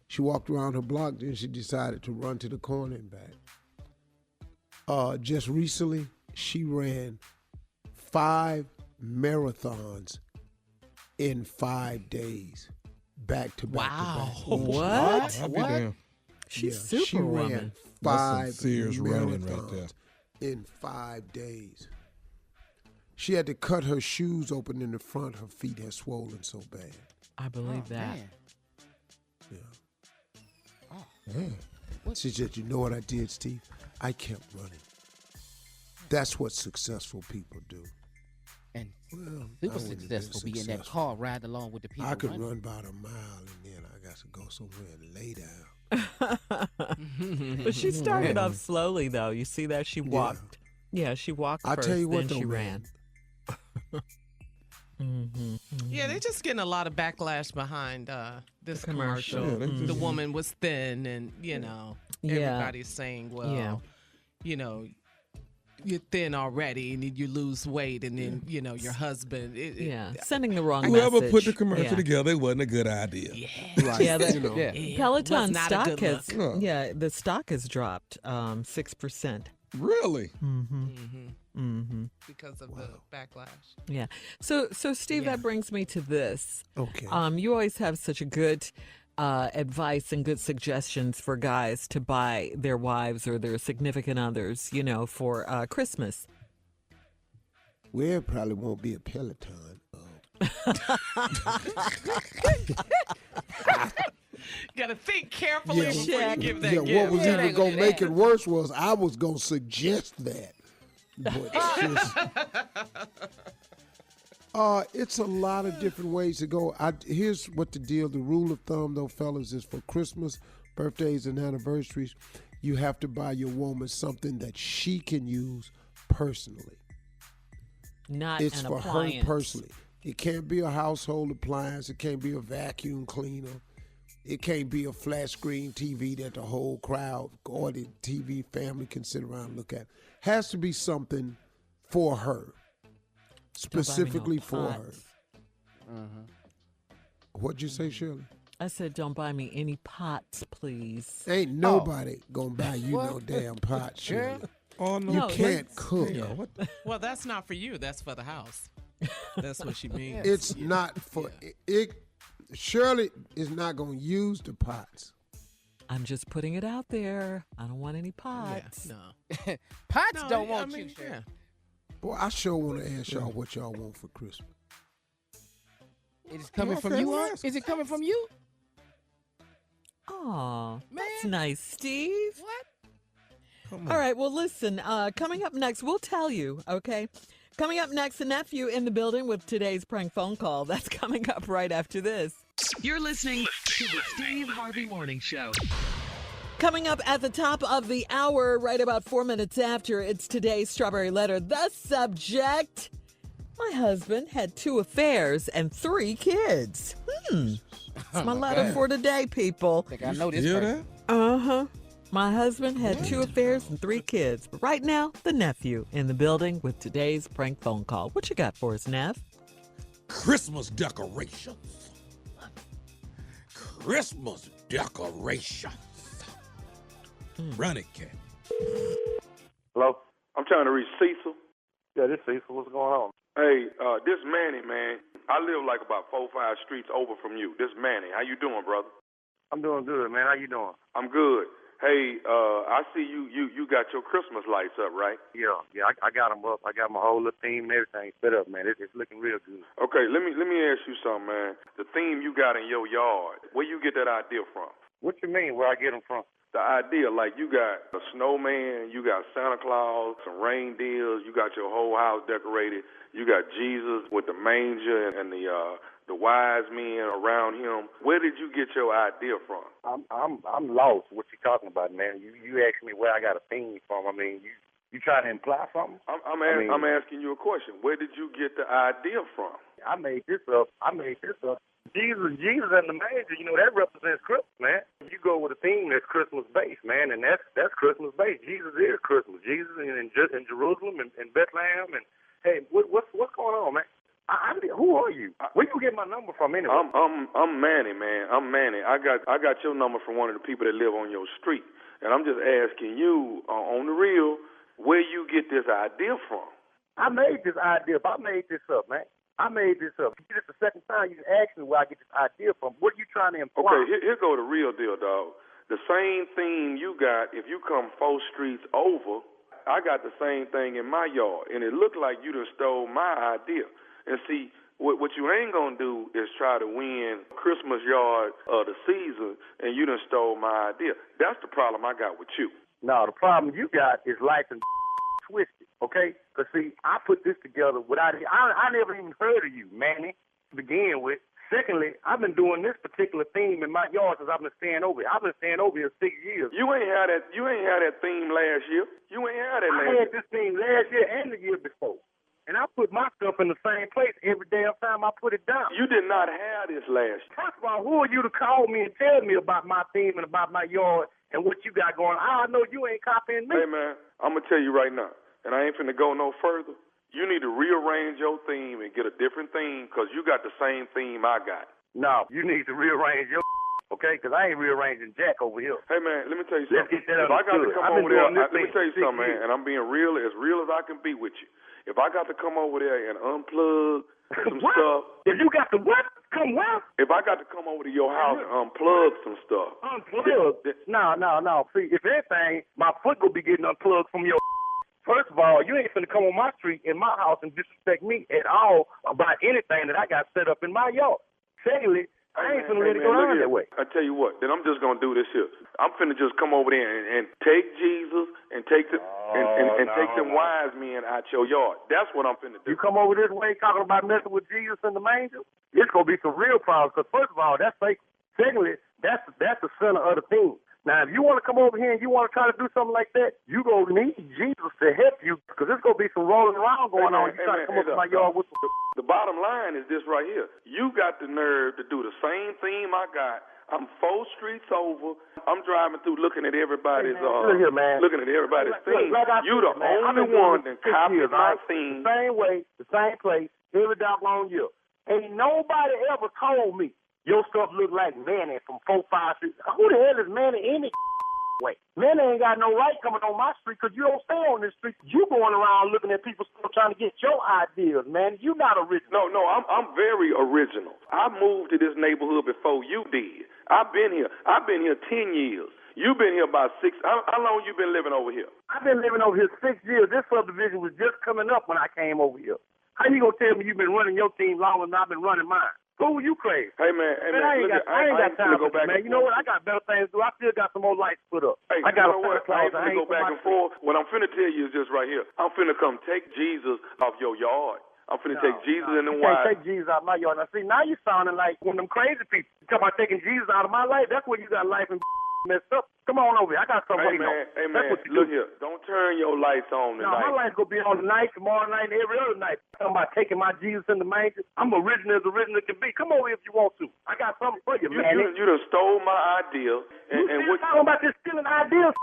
She walked around her block, then she decided to run to the corner and back. Just recently, she ran 5 marathons in 5 days, back to back to back. What? I'll be damned. She's She ran That's 5 some serious running marathons right there. in 5 days. She had to cut her shoes open in the front. Her feet had swollen so bad. I believe that. She said, "You know what I did, Steve? I kept running." That's what successful people do. And Well, super I wouldn't have been successful be in that successful. car riding along with the people. I could running. run about a mile and then I got to go somewhere and lay down. But she started off slowly, though. You see that? She walked. Yeah, she walked I'll first, tell you what, then though, she man. ran. Yeah, they're just getting a lot of backlash behind this commercial. commercial. Yeah, they The just- woman was thin, and everybody's saying, well, you're thin already, and then you lose weight, and then your husband. Sending the wrong Whoever message. put the commercial Yeah. together, it wasn't a good idea. Right. Yeah, that- Peloton was not a stock good has look. the stock has dropped 6%. Really? Because of the backlash. Yeah. So Steve, that brings me to this. Okay. You always have such a good advice and good suggestions for guys to buy their wives or their significant others, for Christmas. Well, it probably won't be a Peloton. Got to think carefully before you give that gift. What was even ain't going to gonna do make that. it worse was I was going to suggest that. But it's a lot of different ways to go. Here's what the deal, the rule of thumb, though, fellas, is for Christmas, birthdays, and anniversaries, you have to buy your woman something that she can use personally. Not It's an for appliance. her personally. It can't be a household appliance. It can't be a vacuum cleaner. It can't be a flat screen TV that the whole crowd or the TV family can sit around and look at. Has to be something for her, specifically for her. What'd you say, Shirley? I said, don't buy me any pots, please. Ain't nobody gonna buy you no damn pot, Shirley. Oh, no. You can't cook. Well, that's not for you. That's for the house. That's what she means. It's not for it. Shirley is not gonna use the pots. I'm just putting it out there. I don't want any pots. No. Pots don't want you, sure. Yeah. Boy, I sure want to ask y'all what y'all want for Christmas. Is it coming from you, Aunt? Is it coming from you? Aw, that's nice, Steve. What? All right, well, listen, coming up next, we'll tell you, okay? Coming up next, the nephew in the building with today's prank phone call. That's coming up right after this. You're listening to the Steve Harvey Morning Show. Coming up at the top of the hour, right about 4 minutes after, it's today's Strawberry Letter. The subject, my husband had 2 affairs and 3 kids. It's my letter for today, people. I think I know this person. Uh-huh. My husband had 2 affairs and 3 kids. But right now, the nephew in the building with today's prank phone call. What you got for us, Neff? Christmas decorations. Christmas decorations. Run it, cat. Hello? I'm trying to reach Cecil. Yeah, this Cecil. What's going on? Hey, this Manny, man. I live like about 4 or 5 streets over from you. This Manny. How you doing, brother? I'm doing good, man. How you doing? I'm good. Hey, I see you got your Christmas lights up, right? Yeah, I got them up. I got my whole little theme and everything set up, man. It's looking real good. Okay, let me ask you something, man. The theme you got in your yard, where you get that idea from? What you mean, where I get them from? The idea, like you got a snowman, you got Santa Claus, some reindeers, you got your whole house decorated, you got Jesus with the manger and the wise men around him. Where did you get your idea from? I'm lost. What you talking about, man? You asked me where I got a theme from. I mean, you trying to imply something? I'm asking you a question. Where did you get the idea from? I made this up. Jesus and the manger, that represents Christmas, man. You go with a theme that's Christmas based, man, and that's Christmas based. Jesus is Christmas. Jesus in Jerusalem and Bethlehem, and hey, what's going on, man? Who are you? Where you get my number from anyway? I'm Manny, man. I'm Manny. I got your number from one of the people that live on your street, and I'm just asking you on the real, where you get this idea from? I made this idea up. I made this up, man. I made this up. This is the second time you asked me where I get this idea from. What are you trying to imply? Okay, here go the real deal, dog. The same thing you got, if you come 4 streets over, I got the same thing in my yard, and it looked like you done stole my idea. And see, what you ain't gonna do is try to win Christmas yard of the season, and you done stole my idea. That's the problem I got with you. No, the problem you got is life and twisted, okay? Because, see, I put this together without it. I never even heard of you, Manny, to begin with. Secondly, I've been doing this particular theme in my yard since I've been staying over here. I've been staying over here 6 years. You ain't had that theme last year. You ain't had that last year. I had this theme last year and the year before. And I put my stuff in the same place every damn time I put it down. You did not have this last year. First of all, who are you to call me and tell me about my theme and about my yard and what you got going on? I know you ain't copying me. Hey, man, I'm going to tell you right now, and I ain't finna go no further. You need to rearrange your theme and get a different theme because you got the same theme I got. No, you need to rearrange your okay? Because I ain't rearranging Jack over here. Hey, man, let me tell you something. Let's get that understood. If I got to come over there, let me tell you something, man, and I'm being real as I can be with you. If I got to come over there and unplug some stuff. If you got to what? Come what? If I got to come over to your house and unplug some stuff. Unplug? No. See, if anything, my foot will be getting unplugged from your First of all, you ain't finna come on my street in my house and disrespect me at all about anything that I got set up in my yard. Secondly, I ain't finna let it go down that way. I tell you what, then I'm just gonna do this here. I'm finna just come over there and take Jesus and take the take them wise men out your yard. That's what I'm finna do. You come over this way talking about messing with Jesus and the manger, it's gonna be some real problems. Because first of all, that's fake. Secondly, that's the center of the thing. Now, if you want to come over here and you want to try to do something like that, you go need Jesus to help you because there's going to be some rolling around going on. You try to come up to my yard with the bottom line is this right here. You got the nerve to do the same theme I got. I'm 4 streets over. I'm driving through looking at everybody's looking at everybody's theme. You the only one that copied my theme. The same way, the same place, every doggone year. Ain't nobody ever told me your stuff look like Manny from 4-5 streets. Who the hell is Manny any way? Manny ain't got no right coming on my street because you don't stay on this street. You going around looking at people's stuff trying to get your ideas, man. You not original. No, I'm very original. I moved to this neighborhood before you did. I've been here 10 years. You've been here about 6. How long you been living over here? I've been living over here 6 years. This subdivision was just coming up when I came over here. How you gonna tell me you've been running your team longer than I've been running mine? Who you crazy? Hey man, I ain't got time for this, man. You know what? I got better things to do. I still got some more lights put up. Hey, I got you know what? I ain't finna go back and forth. What I'm finna tell you is just right here. I'm finna come take Jesus off your yard. I'm finna take Jesus in the You wild. can't take Jesus out of my yard. Now see, now you sounding like one of them crazy people. You talking about taking Jesus out of my life? That's where you got life and messed up. Come on over here. I got something waiting on. Hey man, look here. Don't turn your lights on tonight. No, my light's gonna be on tonight, tomorrow night, and every other night. Talking about taking my Jesus in the manger. I'm original as original can be. Come over here if you want to. I got something for you, man. You done stole my idea. And what talking about this stealing ideas?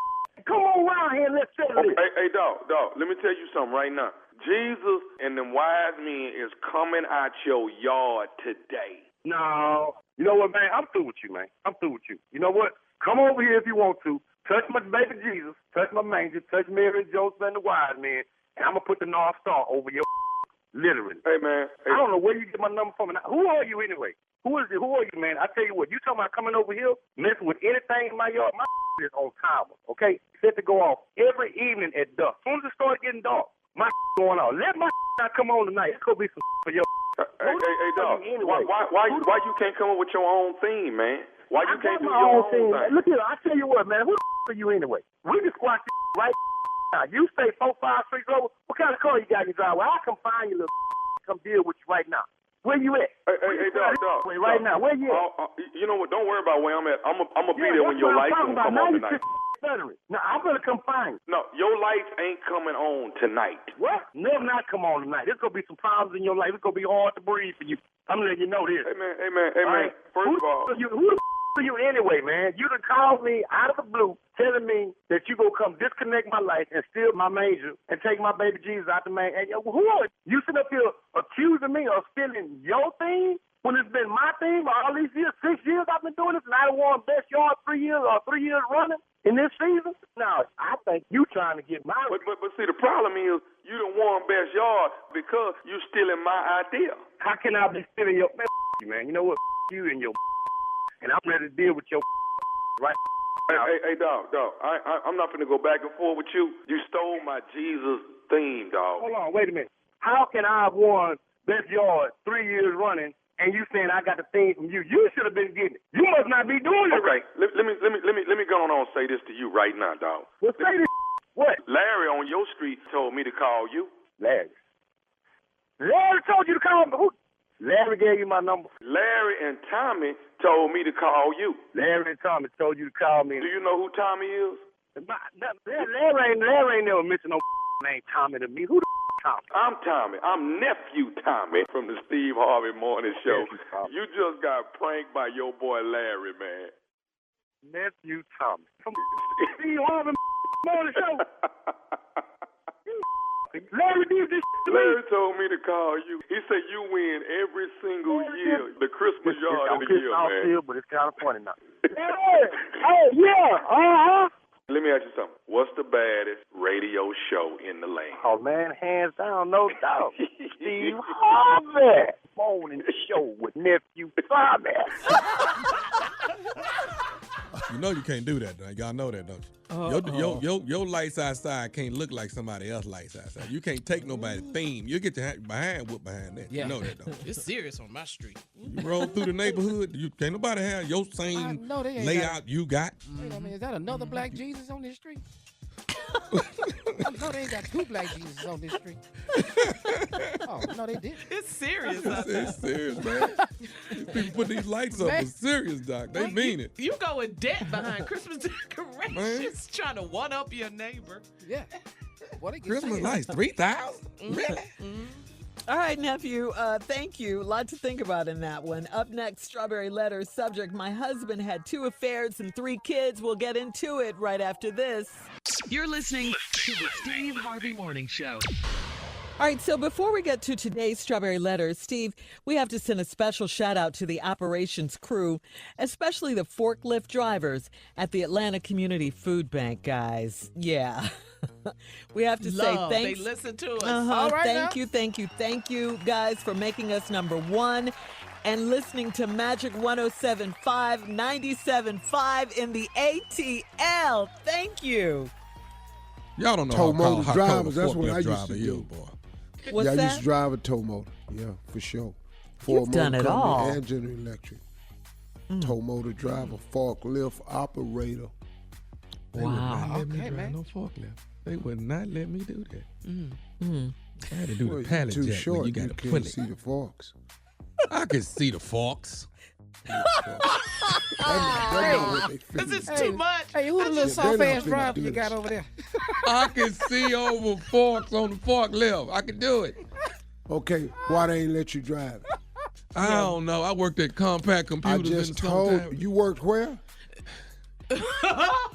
Come on around here and let's settle this. Hey, dog, let me tell you something right now. Jesus and them wise men is coming out your yard today. No. You know what, man? I'm through with you, man. I'm through with you. You know what? Come over here if you want to. Touch my baby Jesus. Touch my manger. Touch Mary and Joseph and the wise men. And I'm going to put the North Star over your literally. Hey, man. Hey. I don't know where you get my number from. Who are you anyway? Who are you, man? I tell you what. You talking about coming over here, messing with anything in my yard? My is on timer, okay? Set to go off every evening at dusk. As soon as it starts getting dark, my going off. Let my not come on tonight. It's going to be some for your Hey, dog. Anyway? Why you can't come up with your own theme, man? Why you can't do my your own thing? thing? Look here, I tell you what, man. Who the are you anyway? We can squash this right now. You stay 4, 5 streets over. What kind of car you got in your driveway? I'll come find you, little come deal with you right now. Where you at? Hey, dog. Right now, where you at? You know what? Don't worry about where I'm at. I'm gonna be there when your lights come on tonight. Now I'm gonna come find you. No, your lights ain't coming on tonight. What? Never not come on tonight. There's gonna be some problems in your life. It's gonna be hard to breathe for you. I'm letting you know this. Hey man. Right? First of all, who the are you anyway, man? You done called me out of the blue, telling me that you gonna come disconnect my life and steal my manger and take my baby Jesus out the manger. And who are you sitting up here accusing me of stealing your thing when it's been my thing all these years? 6 years I've been doing this, and I won best yard 3 years or 3 years running in this season. Now I think you trying to get my. But see, the problem is you done won best yard because you stealing my idea. How can I be stealing your man? You know what? You and your. And I'm ready to deal with your right now. Hey, dog. I'm not finna go back and forth with you. You stole my Jesus theme, dog. Hold on, wait a minute. How can I have won best yard 3 years running, and you saying I got the theme from you? You should have been getting it. You must not be doing it right. Let me go on and say this to you right now, dog. Well, say this. What? Larry on your street told me to call you. Larry told you to call me. Who? Larry gave you my number. Larry and Tommy told me to call you. Larry and Tommy told you to call me. Do you know who Tommy is? Larry ain't never mentioned no name Tommy to me. Who the Tommy? I'm Tommy. I'm Nephew Tommy from the Steve Harvey Morning Show. You just got pranked by your boy Larry, man. Nephew Tommy from Steve Harvey Morning Show. Larry did this to me. Larry told me to call you. He said you win every single year, the Christmas yard of the year, man. Still, but it's kind of funny now. Hey, yeah, Let me ask you something. What's the baddest radio show in the land? Oh, man, hands down, no doubt. Steve Harvey Morning Show with Nephew Tommy. You know you can't do that, though. Y'all know that, don't you? Your lights outside can't look like somebody else's lights outside. You can't take nobody's theme. You get your behind whooped behind that. Yeah. You know that, don't you? It's serious on my street. You roll through the neighborhood, can't nobody have your same layout you got. Wait a minute, is that another black Jesus on this street? I know they ain't got 2 black Jesus on this street. Oh, no, they did. It's serious. It's serious, man. People put these lights up. It's serious, Doc. They mean it. You go in debt behind Christmas decorations trying to one-up your neighbor. Yeah. Christmas lights, 3,000? Really? Mm-hmm. All right, nephew, thank you. A lot to think about in that one. Up next, Strawberry Letters subject, my husband had 2 affairs and 3 kids. We'll get into it right after this. You're listening to the Steve Harvey Morning Show. All right, so before we get to today's Strawberry Letters, Steve, we have to send a special shout out to the operations crew, especially the forklift drivers at the Atlanta Community Food Bank, guys. Yeah. We have to say thanks. They listen to us. All right, thank you, guys, for making us number 1. and listening to Magic 107.5, 97.5 in the ATL. Thank you. Y'all don't know tow how motor cold drivers. That's what forklift I used driver to is, do. boy. What's I that? used to drive a tow motor. Yeah, for sure. You've done it all. And General Electric. Tow motor driver, forklift operator. They would not Wow. let me drive no forklift. They would not let me do that. I had to do the pallet too jack short. when you got You to can't pull it. see the forks. I can see the forks. Because it's too much. Hey, who the little soft-ass driver you got over there? I can see over forks on the forklift. I can do it. Okay, why they ain't let you drive? I don't know. I worked at Compact I Computers. just told you worked where?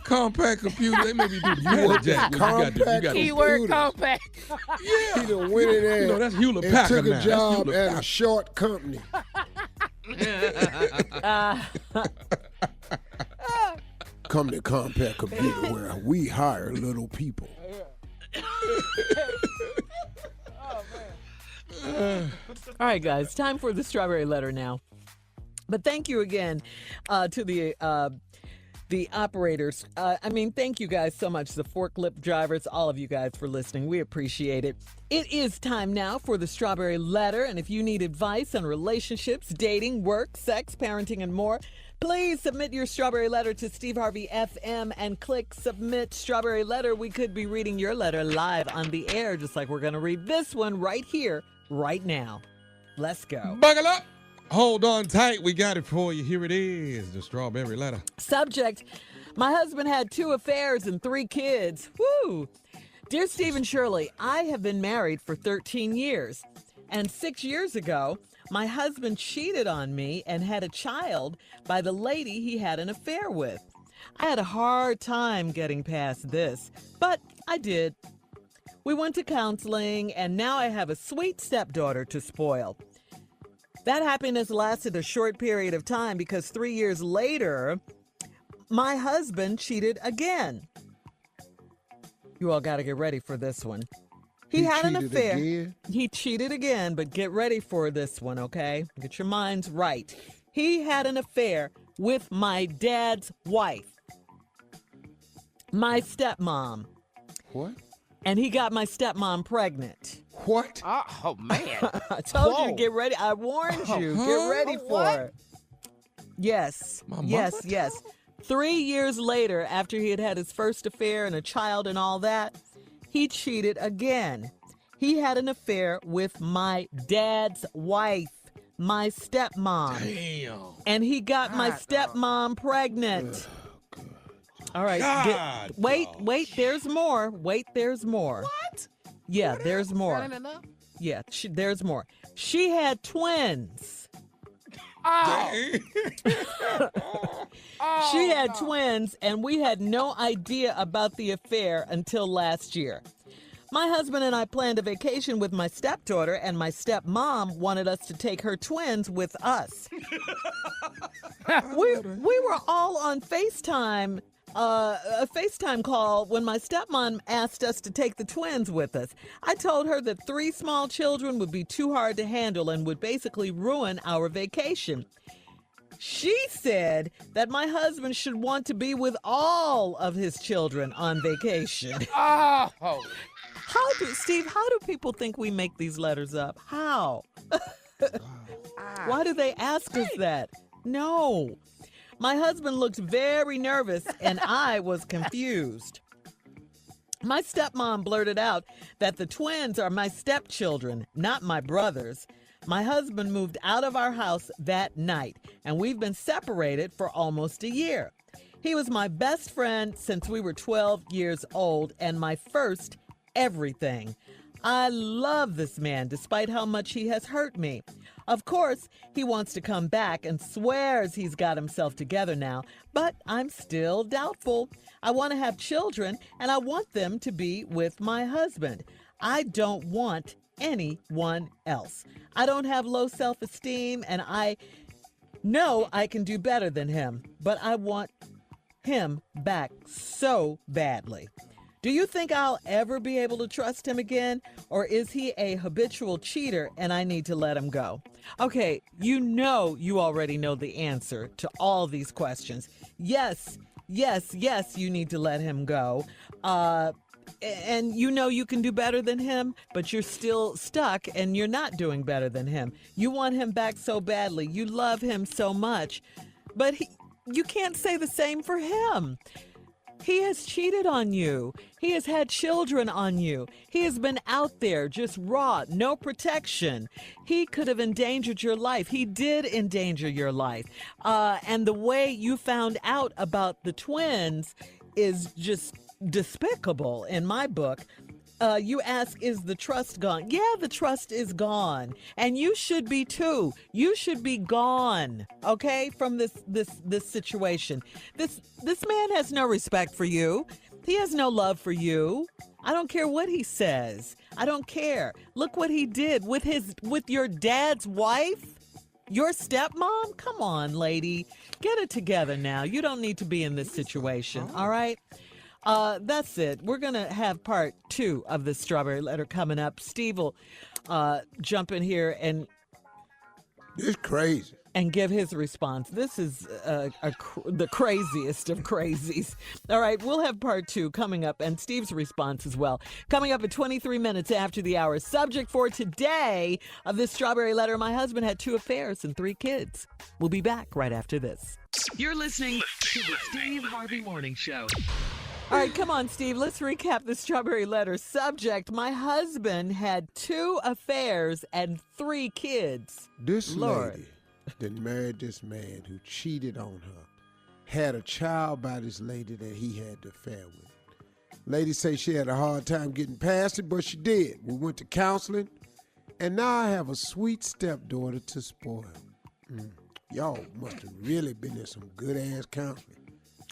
Compact Computers. They made me do the You pallet worked jack. at Compact Keyword compact. Yeah. He done went in there You know, that's Hewlett and Packard took a now. That's job Hewlett at a Packard. short company. Come to Compact Computer where we hire little people. All right, guys, time for the strawberry letter now. But thank you again to the operators. Thank you guys so much, the forklift drivers, all of you guys for listening. We appreciate it. It is time now for the strawberry letter. And if you need advice on relationships, dating, work, sex, parenting, and more, please submit your strawberry letter to Steve Harvey FM and click submit strawberry letter. We could be reading your letter live on the air, just like we're going to read this one right here, right now. Let's go. Buckle up. Hold on tight. We got it for you. Here it is, the strawberry letter. Subject: my husband had 2 affairs and 3 kids. Woo! Dear Steve and Shirley, I have been married for 13 years. And 6 years ago, my husband cheated on me and had a child by the lady he had an affair with. I had a hard time getting past this, but I did. We went to counseling, and now I have a sweet stepdaughter to spoil. That happiness lasted a short period of time because 3 years later, my husband cheated again. You all got to get ready for this one. He had an cheated affair. again? He cheated again, but get ready for this one, okay? Get your minds right. He had an affair with my dad's wife, my stepmom. What? And he got my stepmom pregnant. What? Oh man. I told you to get ready. I warned you. Get ready for it. Yes. Yes. 3 years later, after he had had his first affair and a child and all that, he cheated again. He had an affair with my dad's wife, my stepmom. Damn. And he got my stepmom pregnant. All right. Wait, there's more. There's more. What? Yeah, there's more. That ain't enough? Yeah, there's more. She had twins. She had twins, and we had no idea about the affair until last year. My husband and I planned a vacation with my stepdaughter, and my stepmom wanted us to take her twins with us. we were all on FaceTime, a FaceTime call when my stepmom asked us to take the twins with us. I told her that 3 small children would be too hard to handle and would basically ruin our vacation. She said that my husband should want to be with all of his children on vacation. Steve, how do people think we make these letters up? How? Why do they ask us that? No. My husband looked very nervous and I was confused. My stepmom blurted out that the twins are my stepchildren, not my brothers. My husband moved out of our house that night, and we've been separated for almost a year. He was my best friend since we were 12 years old and my first everything. I love this man despite how much he has hurt me. Of course, he wants to come back and swears he's got himself together now, but I'm still doubtful. I want to have children, and I want them to be with my husband. I don't want anyone else. I don't have low self-esteem, and I know I can do better than him, but I want him back so badly. Do you think I'll ever be able to trust him again? Or is he a habitual cheater and I need to let him go? Okay, you already know the answer to all these questions. Yes, you need to let him go. And you can do better than him, but you're still stuck and you're not doing better than him. You want him back so badly. You love him so much, but you can't say the same for him. He has cheated on you. He has had children on you. He has been out there just raw, no protection. He could have endangered your life. He did endanger your life. And the way you found out about the twins is just despicable in my book. You ask, is the trust gone? Yeah, the trust is gone. And you should be too. You should be gone, okay, from this situation. This man has no respect for you. He has no love for you. I don't care what he says. I don't care. Look what he did with your dad's wife. Your stepmom? Come on, lady. Get it together now. You don't need to be in this situation, all right? That's it. We're going to have part 2 of the Strawberry Letter coming up. Steve will jump in here and... It's crazy. And give his response. This is the craziest of crazies. All right, we'll have part 2 coming up and Steve's response as well. Coming up at 23 minutes after the hour. Subject for today of this Strawberry Letter, my husband had 2 affairs and 3 kids. We'll be back right after this. You're listening to the Steve Harvey Morning Show. All right, come on, Steve. Let's recap the Strawberry Letter. Subject, my husband had 2 affairs and 3 kids. This lady that married this man who cheated on her had a child by this lady that he had the affair with. Lady say she had a hard time getting past it, but she did. We went to counseling, and now I have a sweet stepdaughter to spoil. Y'all must have really been in some good-ass counseling.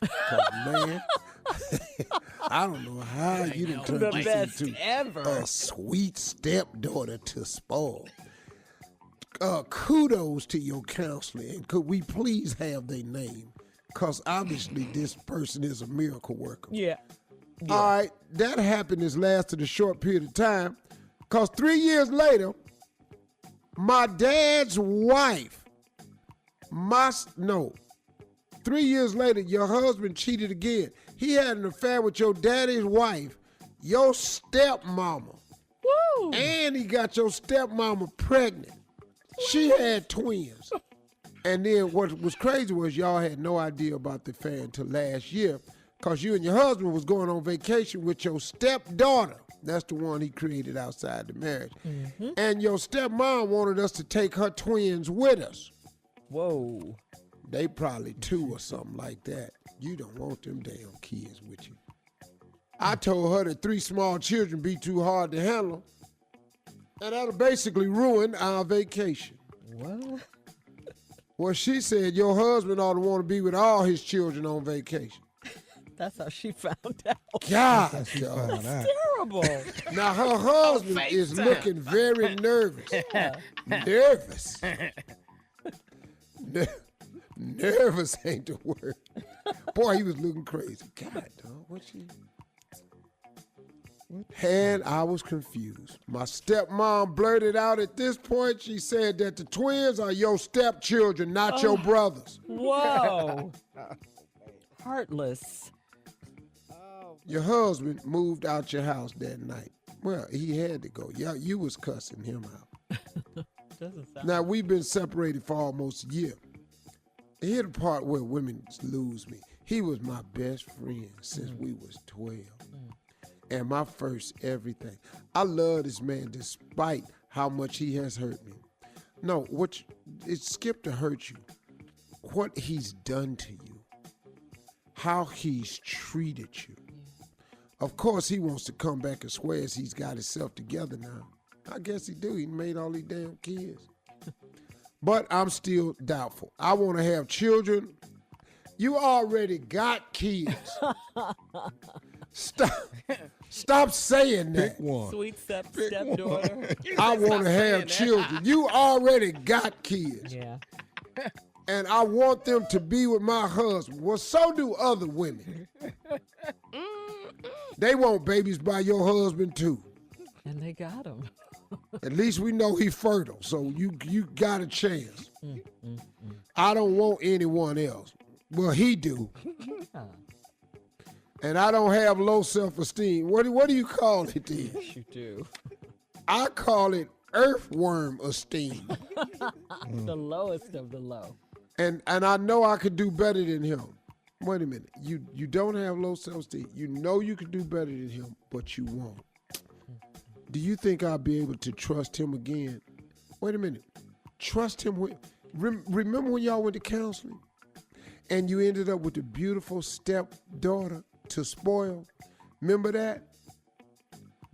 'Cause, man, I don't know how you done turned the this best into ever. a sweet stepdaughter to spoil. Kudos to your counselor, and could we please have their name? Because obviously this person is a miracle worker. Yeah. All right, that happened. This lasted a short period of time, because 3 years later, my dad's wife, 3 years later, your husband cheated again. He had an affair with your daddy's wife, your stepmama. Woo! And he got your stepmama pregnant. She had twins. And then what was crazy was y'all had no idea about the affair until last year, because you and your husband was going on vacation with your stepdaughter. That's the one he created outside the marriage. Mm-hmm. And your stepmom wanted us to take her twins with us. Whoa. They probably 2 or something like that. You don't want them damn kids with you. I told her that 3 small children be too hard to handle, and that'll basically ruin our vacation. What? Well, she said your husband ought to want to be with all his children on vacation. That's how she found out. God, That's terrible. terrible. Now her husband is looking very nervous. Nervous. Nervous ain't the word. Boy, he was looking crazy. God, dog, what she... And I was confused. My stepmom blurted out at this point, she said that the twins are your stepchildren, not your brothers. Whoa. Heartless. Your husband moved out your house that night. Well, he had to go. Yeah, you was cussing him out. Doesn't sound Now, we've been separated for almost a year. Here's the part where women lose me. He was my best friend since we was 12. And my first everything. I love this man despite how much he has hurt me. No, it's skipped to hurt you. What he's done to you. How he's treated you. Of course, he wants to come back and swears he's got himself together now. I guess he do. He made all these damn kids. But I'm still doubtful. I want to have children. You already got kids. Stop saying that. Pick one. Sweet stepdaughter. I want to have children. You already got kids. Yeah. And I want them to be with my husband. Well, so do other women. They want babies by your husband too. And they got him. At least we know he's fertile, so you got a chance. I don't want anyone else. Well, he do. And I don't have low self-esteem. What do you call it then? Yes, you do. I call it earthworm esteem. The lowest of the low. And I know I could do better than him. Wait a minute. You don't have low self-esteem. You know you could do better than him, but you won't. Do you think I'll be able to trust him again? Wait a minute. Trust him with... Remember when y'all went to counseling? And you ended up with a beautiful stepdaughter to spoil? Remember that?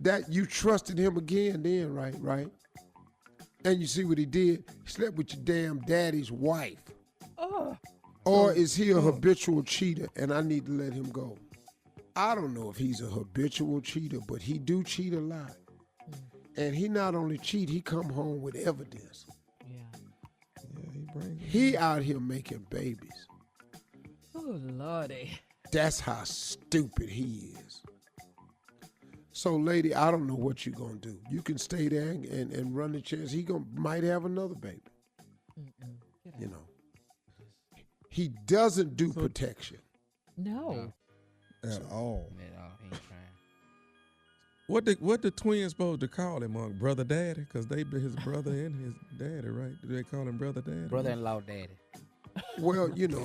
That you trusted him again then, right? And you see what he did? He slept with your damn daddy's wife. Or is he a habitual cheater and I need to let him go? I don't know if he's a habitual cheater, but he do cheat a lot. And he not only cheat, he come home with evidence. He out here making babies. Oh, Lordy. That's how stupid he is. So, lady, I don't know what you're going to do. You can stay there and run the chance. He might have another baby. You know. He doesn't do protection. No. At all. He ain't trying. What the twins supposed to call him, brother daddy? Because they be his brother and his daddy, right? Do they call him brother daddy? Brother-in-law daddy. Well, you know,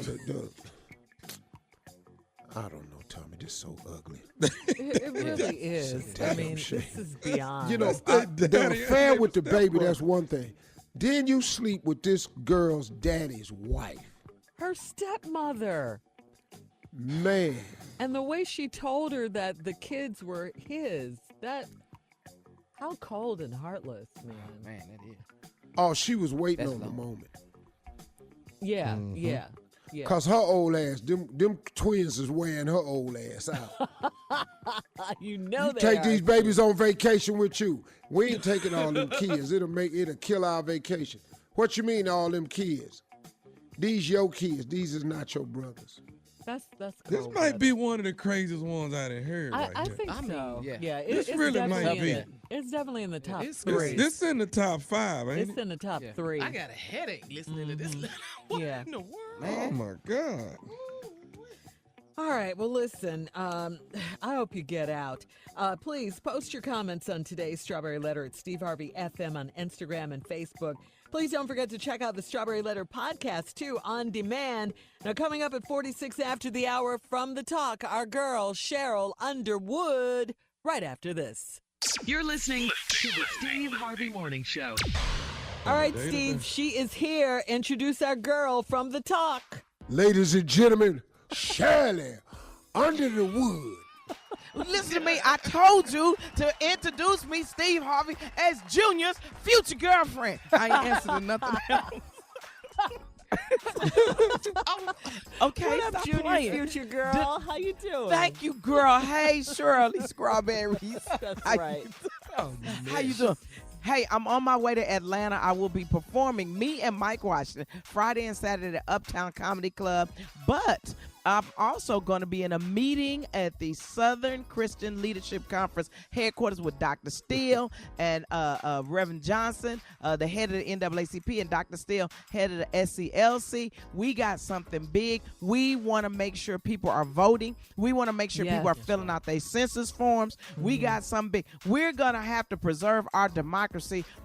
I don't know, Tommy. This is so ugly. It really is. I mean, this is beyond. You know, the affair with the baby, that's one thing. Then you sleep with this girl's daddy's wife. Her stepmother. Man. And the way she told her that the kids were his, how cold and heartless, man. Man, that is. Oh, she was waiting on the moment. Yeah, yeah. Because her old ass, them twins is wearing her old ass out. You know you take these babies on vacation with you. We ain't taking all them kids. It'll kill our vacation. What you mean all them kids? These your kids. These is not your brothers. That's This might be one of the craziest ones I done heard. I think so. Yeah, this really might be. It's definitely in the top It's three. This in the top 5, ain't It's it? in the top 3. I got a headache listening to this. What in the world? Oh my God. All right, well, listen, I hope you get out. Please post your comments on today's Strawberry Letter at Steve Harvey FM on Instagram and Facebook. Please don't forget to check out the Strawberry Letter podcast, too, on demand. Now, coming up at 46 after the hour from The Talk, our girl, Sheryl Underwood, right after this. You're listening to the Steve Harvey Morning Show. All right, Steve, she is here. Introduce our girl from The Talk. Ladies and gentlemen, Shirley Underwood. Listen to me. I told you to introduce me, Steve Harvey, as Junior's future girlfriend. I ain't answering nothing else. Okay, What up, stop Junior's playing. future girl? How you doing? Thank you, girl. Hey, Shirley Strawberries. That's How right. How you doing? Hey, I'm on my way to Atlanta. I will be performing, me and Mike Washington, Friday and Saturday at Uptown Comedy Club. But I'm also going to be in a meeting at the Southern Christian Leadership Conference headquarters with Dr. Steele and Reverend Johnson, the head of the NAACP, and Dr. Steele, head of the SCLC. We got something big. We want to make sure people are voting. We want to make sure people are filling out their census forms. We got something big. We're going to have to preserve our democracy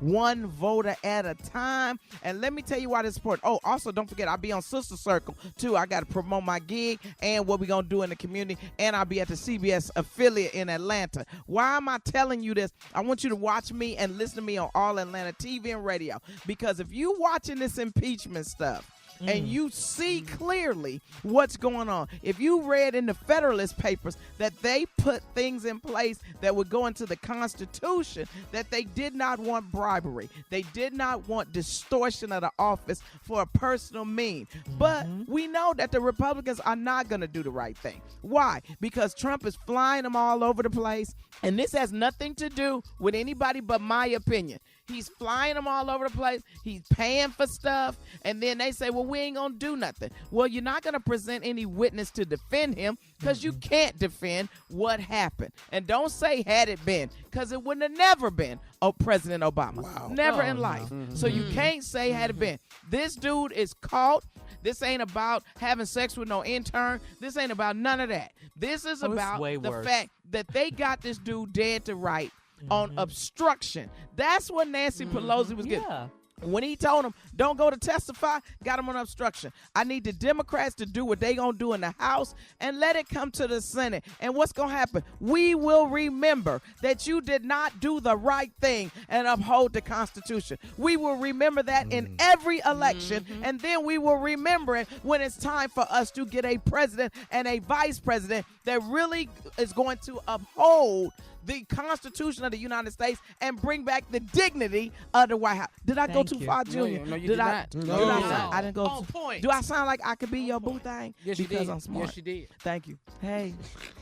one voter at a time. And let me tell you why this is important. Oh, also, don't forget, I'll be on Sister Circle, too. I got to promote my gig and what we're going to do in the community, and I'll be at the CBS affiliate in Atlanta. Why am I telling you this? I want you to watch me and listen to me on All Atlanta TV and radio, because if you watching this impeachment stuff, and you see clearly what's going on. If you read in the Federalist Papers that they put things in place that would go into the Constitution, that they did not want bribery. They did not want distortion of the office for a personal mean. But we know that the Republicans are not going to do the right thing. Why? Because Trump is flying them all over the place, and this has nothing to do with anybody but my opinion. He's flying them all over the place. He's paying for stuff. And then they say, well, we ain't going to do nothing. Well, you're not going to present any witness to defend him because you can't defend what happened. And don't say had it been, because it wouldn't have never been President Obama. Wow. Never in life. So you can't say had it been. This dude is caught. This ain't about having sex with no intern. This ain't about none of that. This is about the fact that they got this dude dead to right on obstruction. That's what Nancy Pelosi was getting. When he told him, don't go to testify, got him on obstruction. I need the Democrats to do what they going to do in the House and let it come to the Senate. And what's going to happen? We will remember that you did not do the right thing and uphold the Constitution. We will remember that in every election, and then we will remember it when it's time for us to get a president and a vice president that really is going to uphold the Constitution of the United States and bring back the dignity of the White House. Did I go too far, Junior? No, you did not. I didn't go too point. Do I sound like I could be your boo thing? Yes, because you did. I'm smart. Yes, you did. Thank you. Hey,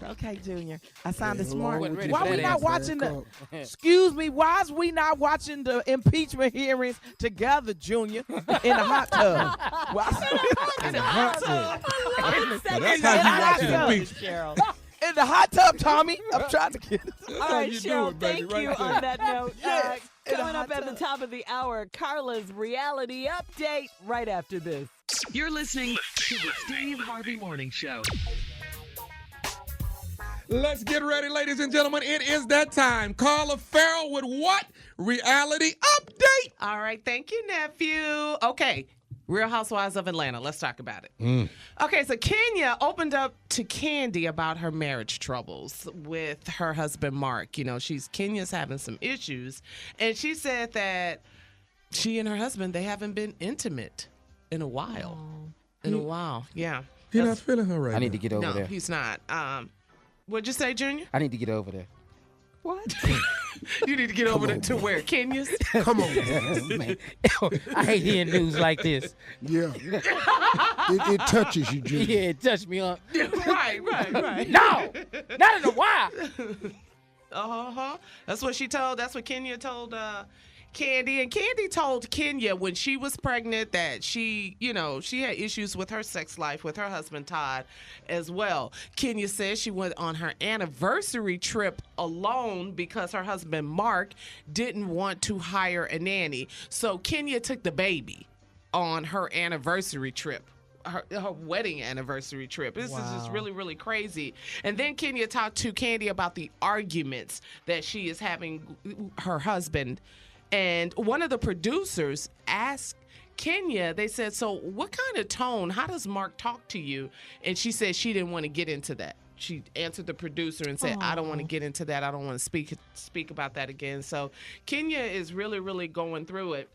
okay, Junior. I sounded smart. wasn't ready Why for we that not answer. watching the? Excuse me. Why is we not watching the impeachment hearings together, Junior, in the hot tub? In the hot tub. That's how you watch it impeachment. In the hot tub, Tommy. I'm trying to get it. All right, you do Cheryl, it, baby, thank right you there. on that note. Yes, in the Coming hot up at the tub. top of the hour, Carla's reality update right after this. You're listening to the Steve Harvey Morning Show. Let's get ready, ladies and gentlemen. It is that time. Carla Farrell with what? Reality update. All right, thank you, nephew. Okay, Real Housewives of Atlanta. Let's talk about it. Okay, so Kenya opened up to Candy about her marriage troubles with her husband, Mark. You know, Kenya's having some issues, and she said that she and her husband, they haven't been intimate in a while. Yeah. He's not feeling her right I need to get over No, there. he's not. What'd you say, Junior? I need to get over there. What? You need to get over to where? Kenya's? Come on. Man, I hate hearing news like this. Yeah. It touches you, Junior. Yeah, it touched me on. right. No, not in a while. That's what Kenya told Candy. And Candy told Kenya when she was pregnant that she had issues with her sex life with her husband Todd as well. Kenya says she went on her anniversary trip alone because her husband Mark didn't want to hire a nanny. So Kenya took the baby on her anniversary trip. Her wedding anniversary trip. This is just really, really crazy. And then Kenya talked to Candy about the arguments that she is having her husband. And one of the producers asked Kenya, they said, so what kind of tone, how does Mark talk to you? And she said she didn't want to get into that. She answered the producer and said, I don't want to get into that. I don't want to speak about that again. So Kenya is really, really going through it.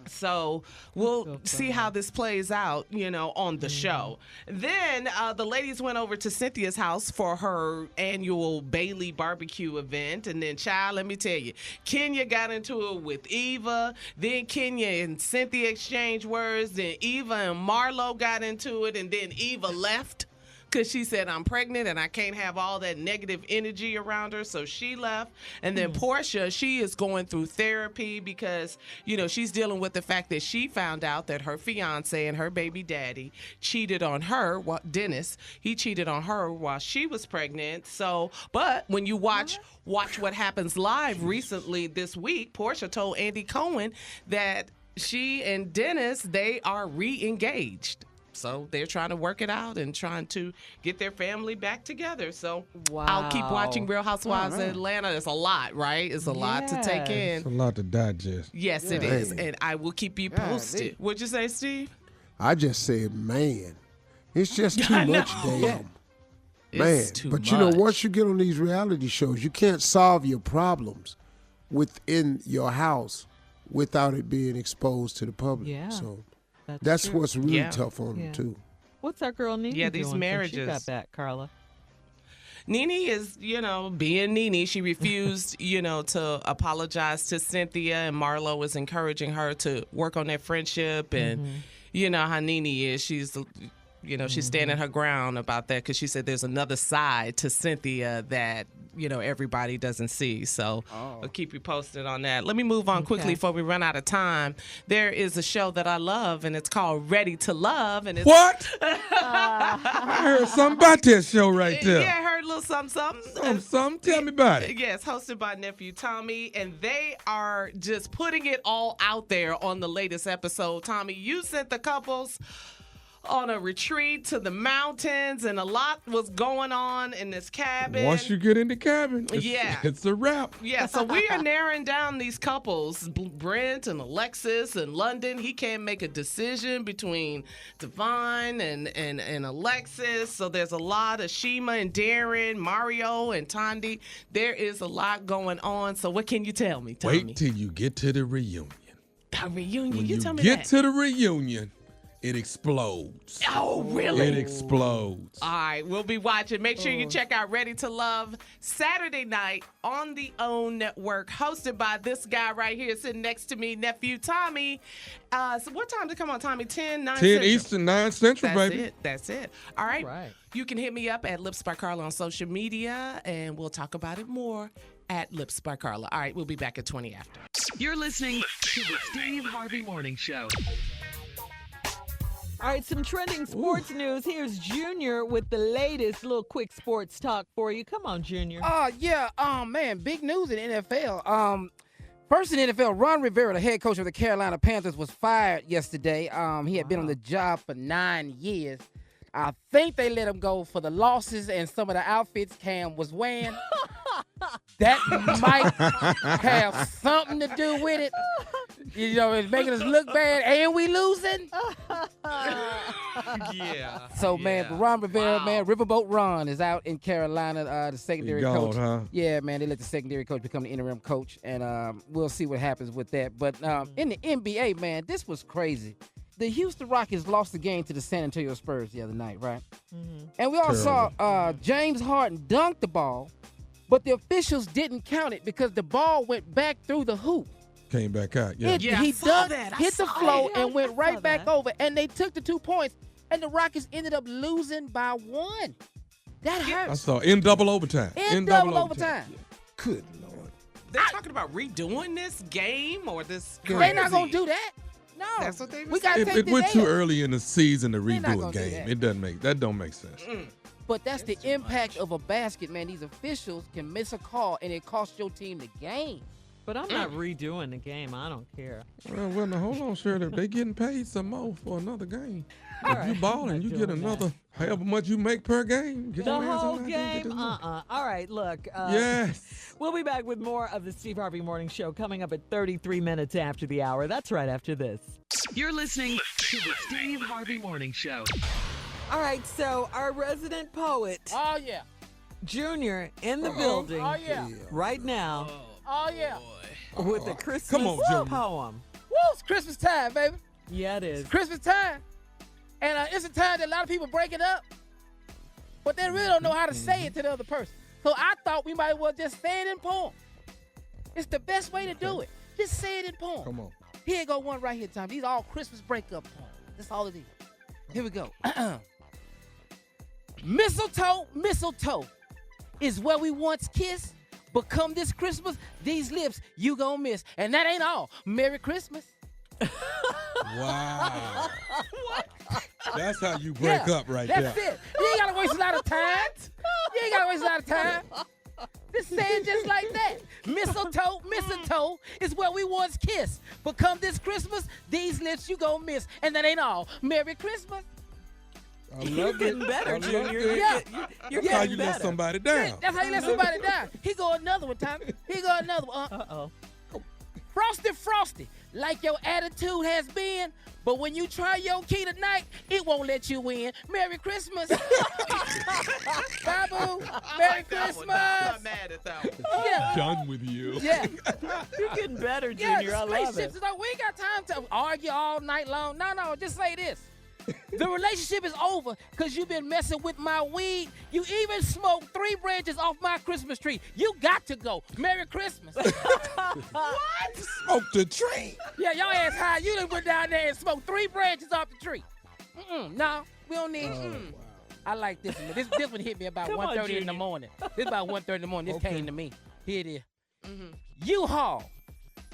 So we'll see how this plays out, on the show. Then the ladies went over to Cynthia's house for her annual Bailey barbecue event. And then, child, let me tell you, Kenya got into it with Eva. Then Kenya and Cynthia exchanged words. Then Eva and Marlo got into it. And then Eva left because she said, I'm pregnant and I can't have all that negative energy around her. So she left. And then Portia, she is going through therapy because, she's dealing with the fact that she found out that her fiance and her baby daddy cheated on her. Dennis, he cheated on her while she was pregnant. So, but when you watch What Happens Live recently this week, Portia told Andy Cohen that she and Dennis, they are re-engaged. So they're trying to work it out and trying to get their family back together. So I'll keep watching Real Housewives of Atlanta. It's a lot, right? It's a lot to take in. It's a lot to digest. Yes, it is. And I will keep you posted. What'd you say, Steve? I just said, man, it's just too much, damn. It's too but much. once you get on these reality shows, you can't solve your problems within your house without it being exposed to the public. Yeah. So that's what's really Yeah. tough on them, too. What's our girl Nene Yeah, doing these since marriages. she got back, Carla? Nene is, being Nene. She refused, to apologize to Cynthia, and Marlo was encouraging her to work on their friendship. And you know how Nene is. She's, she's standing her ground about that because she said there's another side to Cynthia that everybody doesn't see. So I'll keep you posted on that. Let me move on quickly before we run out of time. There is a show that I love, and it's called Ready to Love. And it's What? I heard something about that show right there. Yeah, I heard a little something. Something. Tell me about it. Yes, hosted by Nephew Tommy, and they are just putting it all out there on the latest episode. Tommy, you sent the couples on a retreat to the mountains, and a lot was going on in this cabin. Once you get in the cabin, it's a wrap. Yeah, so we are narrowing down these couples, Brent and Alexis and London. He can't make a decision between Divine and Alexis. So there's a lot of Shima and Darren, Mario and Tandy. There is a lot going on. So what can you tell me, Tommy? Wait till you get to the reunion. The reunion? When you you tell me get that. to the reunion, it explodes. Oh, really? It explodes. All right, we'll be watching. Make sure you check out Ready to Love Saturday night on the OWN Network, hosted by this guy right here sitting next to me, Nephew Tommy. So what time to come on, Tommy? 10, 9 10 Central. Eastern, 9 Central, baby. That's it. All right. You can hit me up at Lips by Carla on social media, and we'll talk about it more at Lips by Carla. All right, we'll be back at 20 after. You're listening to the Steve Harvey Morning Show. All right, some trending sports news. Here's Junior with the latest little quick sports talk for you. Come on, Junior. Man, big news in the NFL. First in the NFL, Ron Rivera, the head coach of the Carolina Panthers, was fired yesterday. He had been on the job for 9 years. I think they let him go for the losses and some of the outfits Cam was wearing. That might have something to do with it. It's making us look bad, and we losing. Yeah. So, man, but Ron Rivera, Riverboat Ron is out in Carolina, the secondary coach. Huh? Yeah, man, they let the secondary coach become the interim coach, and we'll see what happens with that. But in the NBA, man, this was crazy. The Houston Rockets lost the game to the San Antonio Spurs the other night, right? Mm-hmm. And we all saw James Harden dunk the ball, but the officials didn't count it because the ball went back through the hoop. Came back out, He dunked, hit the floor, and went right back over. And they took the 2 points, and the Rockets ended up losing by 1. That hurts. I saw in double overtime. In double overtime. Yeah. Good Lord. They're talking about redoing this game or this crazy. They're not going to do that. No. That's what they were We got to take It this went too L. early in the season to They're not redo a gonna do game. that. That don't make sense. But that's the impact of a basket, man. These officials can miss a call, and it costs your team the game. But I'm not redoing the game. I don't care. Well, now, hold on, Shirley. They getting paid some more for another game. If you balling, you get another however much you make per game. Get The your hands whole on that game? thing, All right, look. Yes. We'll be back with more of the Steve Harvey Morning Show coming up at 33 minutes after the hour. That's right after this. You're listening to the Steve Harvey Morning Show. All right, so our resident poet, Oh, yeah. Junior, in the building Oh, yeah. right now Oh, yeah. with a Christmas Come on, Junior. poem. Woo, it's Christmas time, baby. Yeah, it is. Christmas time. And it's a time that a lot of people break it up, but they really don't know how to say it to the other person. So I thought we might as well just say it in poem. It's the best way to do it. Just say it in poem. Come on. Here go one right here, Tom. These are all Christmas breakup poems. That's all it is. Here we go. Mistletoe, mistletoe is where we once kissed, but come this Christmas, these lips you gonna miss. And that ain't all. Merry Christmas. Wow. That's how you break up right there. That's it. You ain't gotta waste a lot of time. You ain't gotta waste a lot of time. Just say it just like that. Mistletoe, mistletoe is where we once kissed. But come this Christmas, these lips you gonna miss. And that ain't all. Merry Christmas. You're getting better, Junior. Yeah. You're That's how getting you better. let somebody down. That's how you let somebody down. He go another one, Tommy. He go another one. Uh-oh. Frosty, frosty, like your attitude has been, but when you try your key tonight, it won't let you win. Merry Christmas. Babu, Merry Christmas. I'm not mad at that one. Yeah. Done with you. Yeah. You're getting better, Yeah, Junior. I love it. relationships is like, we ain't got time to argue all night long. No, just say this. The relationship is over because you've been messing with my weed. You even smoked 3 branches off my Christmas tree. You got to go. Merry Christmas. What? Smoke the tree. Yeah, y'all ass high. You done went down there and smoked 3 branches off the tree. No, we don't need. I like this one. This one hit me about Come on, 1:30 in the Junior. morning. This about 1:30 in the morning. This came to me. Here it is. Mm-hmm. U-Haul,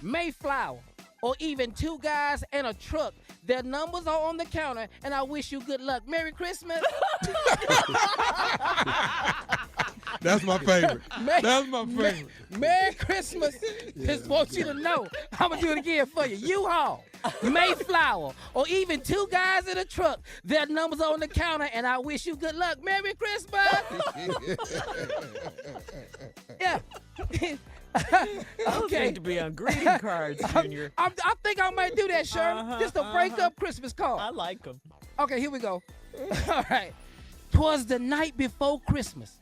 Mayflower, or even two guys and a truck. Their numbers are on the counter, and I wish you good luck. Merry Christmas. That's my favorite. That's my favorite. Merry Christmas. Just want you to know. I'm going to do it again for you. U-Haul, Mayflower, or even two guys in a truck. Their numbers are on the counter, and I wish you good luck. Merry Christmas. Yeah. Those need to be on greeting cards, Junior. I think I might do that, Shirley. Just a break-up Christmas card. I like them. Okay, here we go. All right. 'Twas the night before Christmas.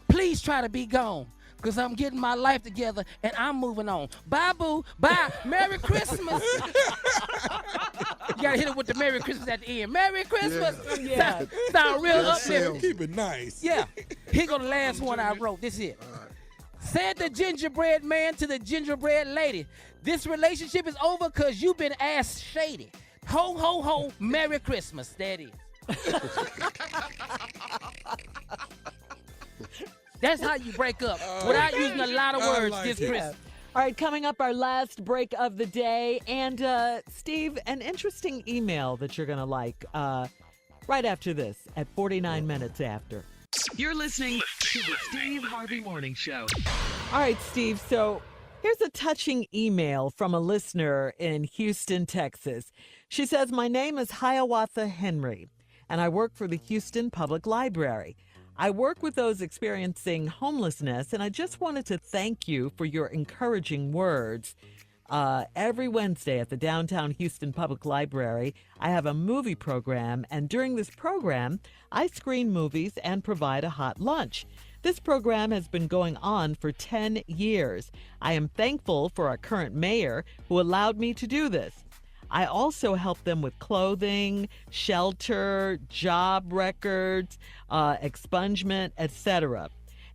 Please try to be gone, because I'm getting my life together and I'm moving on. Bye, boo. Bye. Merry Christmas. You got to hit it with the Merry Christmas at the end. Merry Christmas. Yeah. Sound real uplifting. Keep it nice. Yeah. Here go the last one I wrote. This is it. Said the gingerbread man to the gingerbread lady, this relationship is over because you've been ass shady. Ho, ho, ho, Merry Christmas. That is. That's how you break up without using a lot of words like this it. Christmas. All right, coming up, our last break of the day. And, Steve, an interesting email that you're going to like right after this at 49 minutes after. You're listening to the Steve Harvey Morning Show. All right, Steve. So here's a touching email from a listener in Houston, Texas. She says, my name is Hiawatha Henry, and I work for the Houston Public Library. I work with those experiencing homelessness, and I just wanted to thank you for your encouraging words. Every Wednesday at the downtown Houston Public Library, I have a movie program, and during this program, I screen movies and provide a hot lunch. This program has been going on for 10 years. I am thankful for our current mayor who allowed me to do this. I also help them with clothing, shelter, job records, expungement, etc.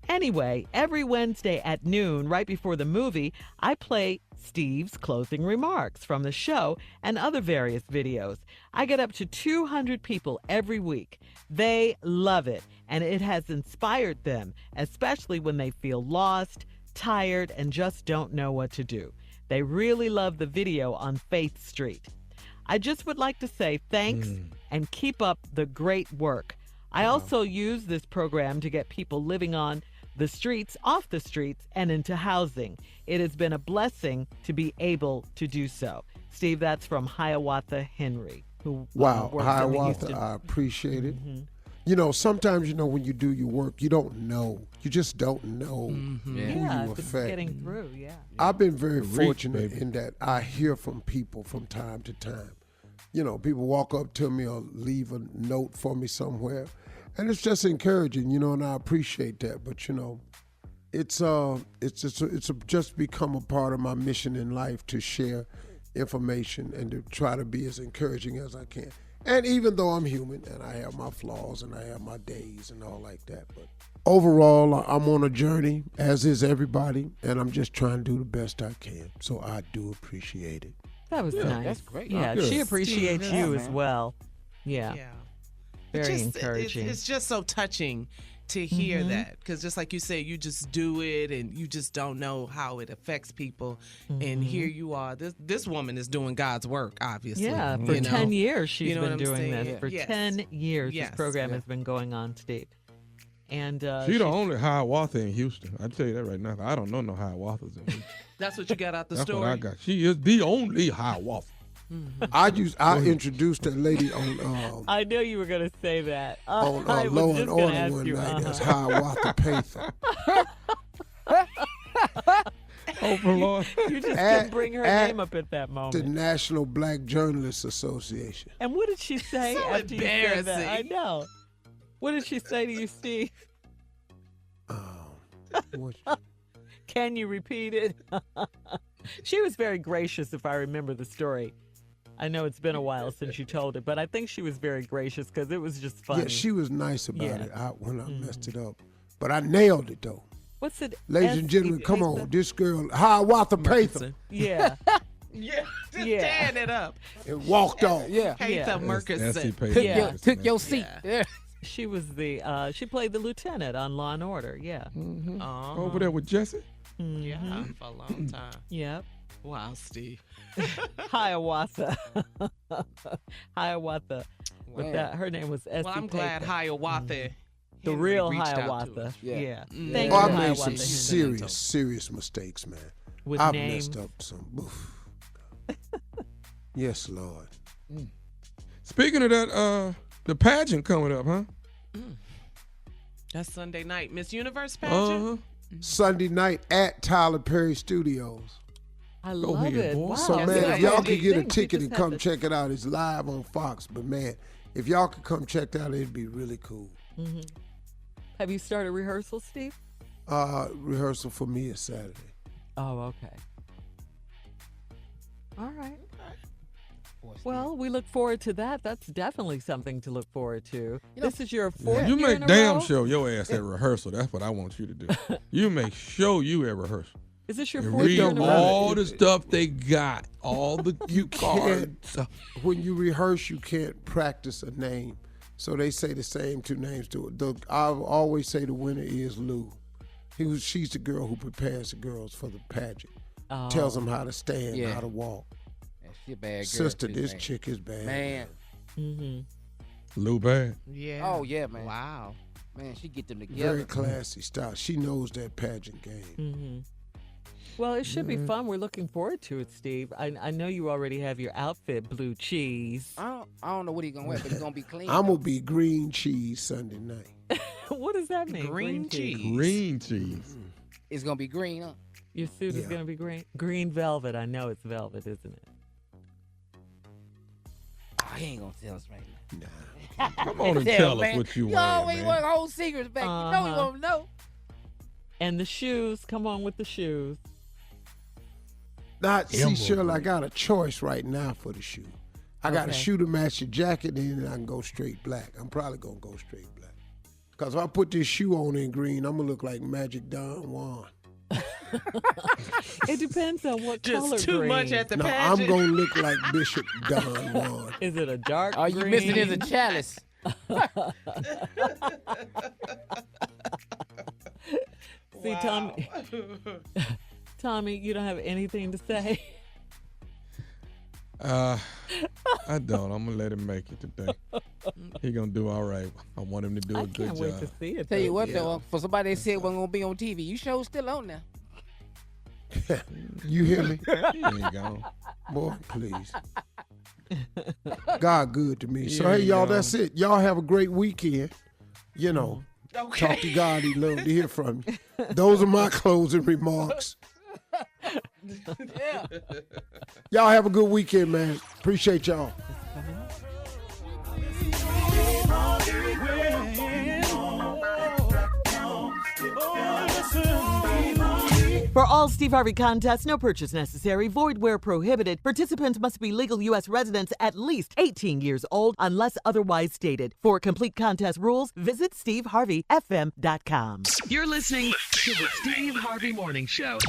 Anyway, every Wednesday at noon, right before the movie, I play Steve's closing remarks from the show and other various videos. I get up to 200 people every week. They love it, and it has inspired them, especially when they feel lost, tired, and just don't know what to do. They really love the video on Faith Street. I just would like to say thanks and keep up the great work. I also use this program to get people living on the streets, off the streets, and into housing. It has been a blessing to be able to do so. Steve, that's from Hiawatha Henry, who Wow, works in the Hiawatha, Houston. I appreciate it. You know, sometimes, you know, when you do your work, you don't know. You just don't know who Yeah, you if it's affect. getting through, yeah. I've been very reach, fortunate baby. in that I hear from people from time to time. You know, people walk up to me or leave a note for me somewhere, and it's just encouraging, you know, and I appreciate that. But you know, it's just become a part of my mission in life to share information and to try to be as encouraging as I can. And even though I'm human and I have my flaws and I have my days and all like that, but overall, I'm on a journey, as is everybody, and I'm just trying to do the best I can. So I do appreciate it. That was nice. That's great. Yeah, Good. she appreciates Steve, you yeah, as man. well. Yeah, Yeah. very It's just- encouraging. It's just so touching to hear that, because just like you said, you just do it and you just don't know how it affects people. And here you are. This woman is doing God's work, obviously. Yeah, for you know? 10 years she's You know been what I'm doing saying? this. For Yes. 10 years Yes. this program has been going on, Steve. And She the only Hiawatha in Houston. I tell you that right now. I don't know no Hiawathas in Houston. That's what you got out the That's story. what I got. She is the only Hiawatha. I introduced that lady on I knew you were going to say that. on I was Law just and gonna Order ask one you, night as Hiawatha Panther. Oh, for Lord. You just At- couldn't bring her at name up at that The moment. National Black Journalists Association. And what did she say So after you said that? I embarrassing. know. What did she say to you, Steve? What- Can you repeat it? She was very gracious, if I remember the story. I know it's been a while since you told it, but I think she was very gracious because it was just funny. Yeah, she was nice about Yeah. it when I messed it up. But I nailed it, though. What's it? Ladies and gentlemen, come on. This girl, Hiawatha Panther, Yeah. Yeah, just Yeah. tearing it up. and walked off. Yeah. Hatha That's Murkison. Paper. Took, Yeah. took your seat. Yeah. She was she played the lieutenant on Law and Order. Yeah. Mm-hmm. Uh-huh. Over there with Jesse. Yeah, for a long time. Yep. Wow, Steve. Hiawatha. Hiawatha. But Wow. her name was Essie Well, I'm glad Paper. Hiawatha. The Henry real reached out to Hiawatha. us. Yeah. Mm. Thank Oh, you, I made Hiawatha some Henry. serious mistakes, man. With I've names. messed up some. Oof. Yes, Lord. Speaking of that, the pageant coming up, huh? That's Sunday night. Miss Universe Pageant? Uh-huh. Sunday night at Tyler Perry Studios. I love it. Wow. So, man, Yeah, if y'all yeah, could get a things. ticket We and just come had check it out, it's live on Fox. But, man, if y'all could come check it out, it'd be really cool. Mm-hmm. Have you started rehearsal, Steve? Rehearsal for me is Saturday. Oh, okay. All right. Well, we look forward to that. That's definitely something to look forward to. This is your fourth You year make in a damn row? sure your ass at rehearsal. That's what I want you to do. You make sure you at rehearsal. Is this your And fourth year read in a row? all the stuff they got, all the You cards. can't, when you rehearse, you can't practice a name. So they say the same two names to it. I always say the winner is Lou. She's the girl who prepares the girls for the pageant. Tells them how to stand, Yeah. how to walk. She a bad girl. Sister, too, this man. chick is bad. Man. Mm-hmm. Lou bad. Yeah. Oh, yeah, man. Wow. Man, she get them together. Very classy style. She knows that pageant game. Mm-hmm. Well, it should be fun. We're looking forward to it, Steve. I know you already have your outfit, blue cheese. I don't know what he's going to wear, but he's going to be clean. I'm going to be green cheese Sunday night. What does that mean? Green cheese. Green cheese. It's going to be green, huh? Your suit is going to be green? Green velvet. I know it's velvet, isn't it? Oh, he ain't going to tell us right now. Nah. Come on and tell us man. what you You wearing, always man. want to hold secrets back. You know he won't know. And the shoes. Come on with the shoes. See, Cheryl, I got a choice right now for the shoe. I got a shoe to match your jacket, and then I can go straight black. I'm probably going to go straight black. Because if I put this shoe on in green, I'm going to look like Magic Don Juan. It depends on what Just color too green. much at the No, pageant. I'm going to look like Bishop Don Juan. Is it a dark All green? you missing is a chalice. See, Tommy, you don't have anything to say? I don't. I'm going to let him make it today. He going to do all right. I want him to do a good Can't wait job. to see it. Tell you though. what, though, for somebody that said wasn't going to be on TV, you show still on now. You hear me? He ain't gone. Boy, please. God good to me. So, Yeah, hey, y'all, yeah. that's it. Y'all have a great weekend. You know, Okay. talk to God. He'd love to hear from you. Those are my closing remarks. Yeah. Y'all have a good weekend, man. Appreciate y'all. For all Steve Harvey contests, no purchase necessary, void where prohibited. Participants must be legal U.S. residents at least 18 years old unless otherwise stated. For complete contest rules, visit SteveHarveyFM.com. You're listening to the Steve Harvey Morning Show.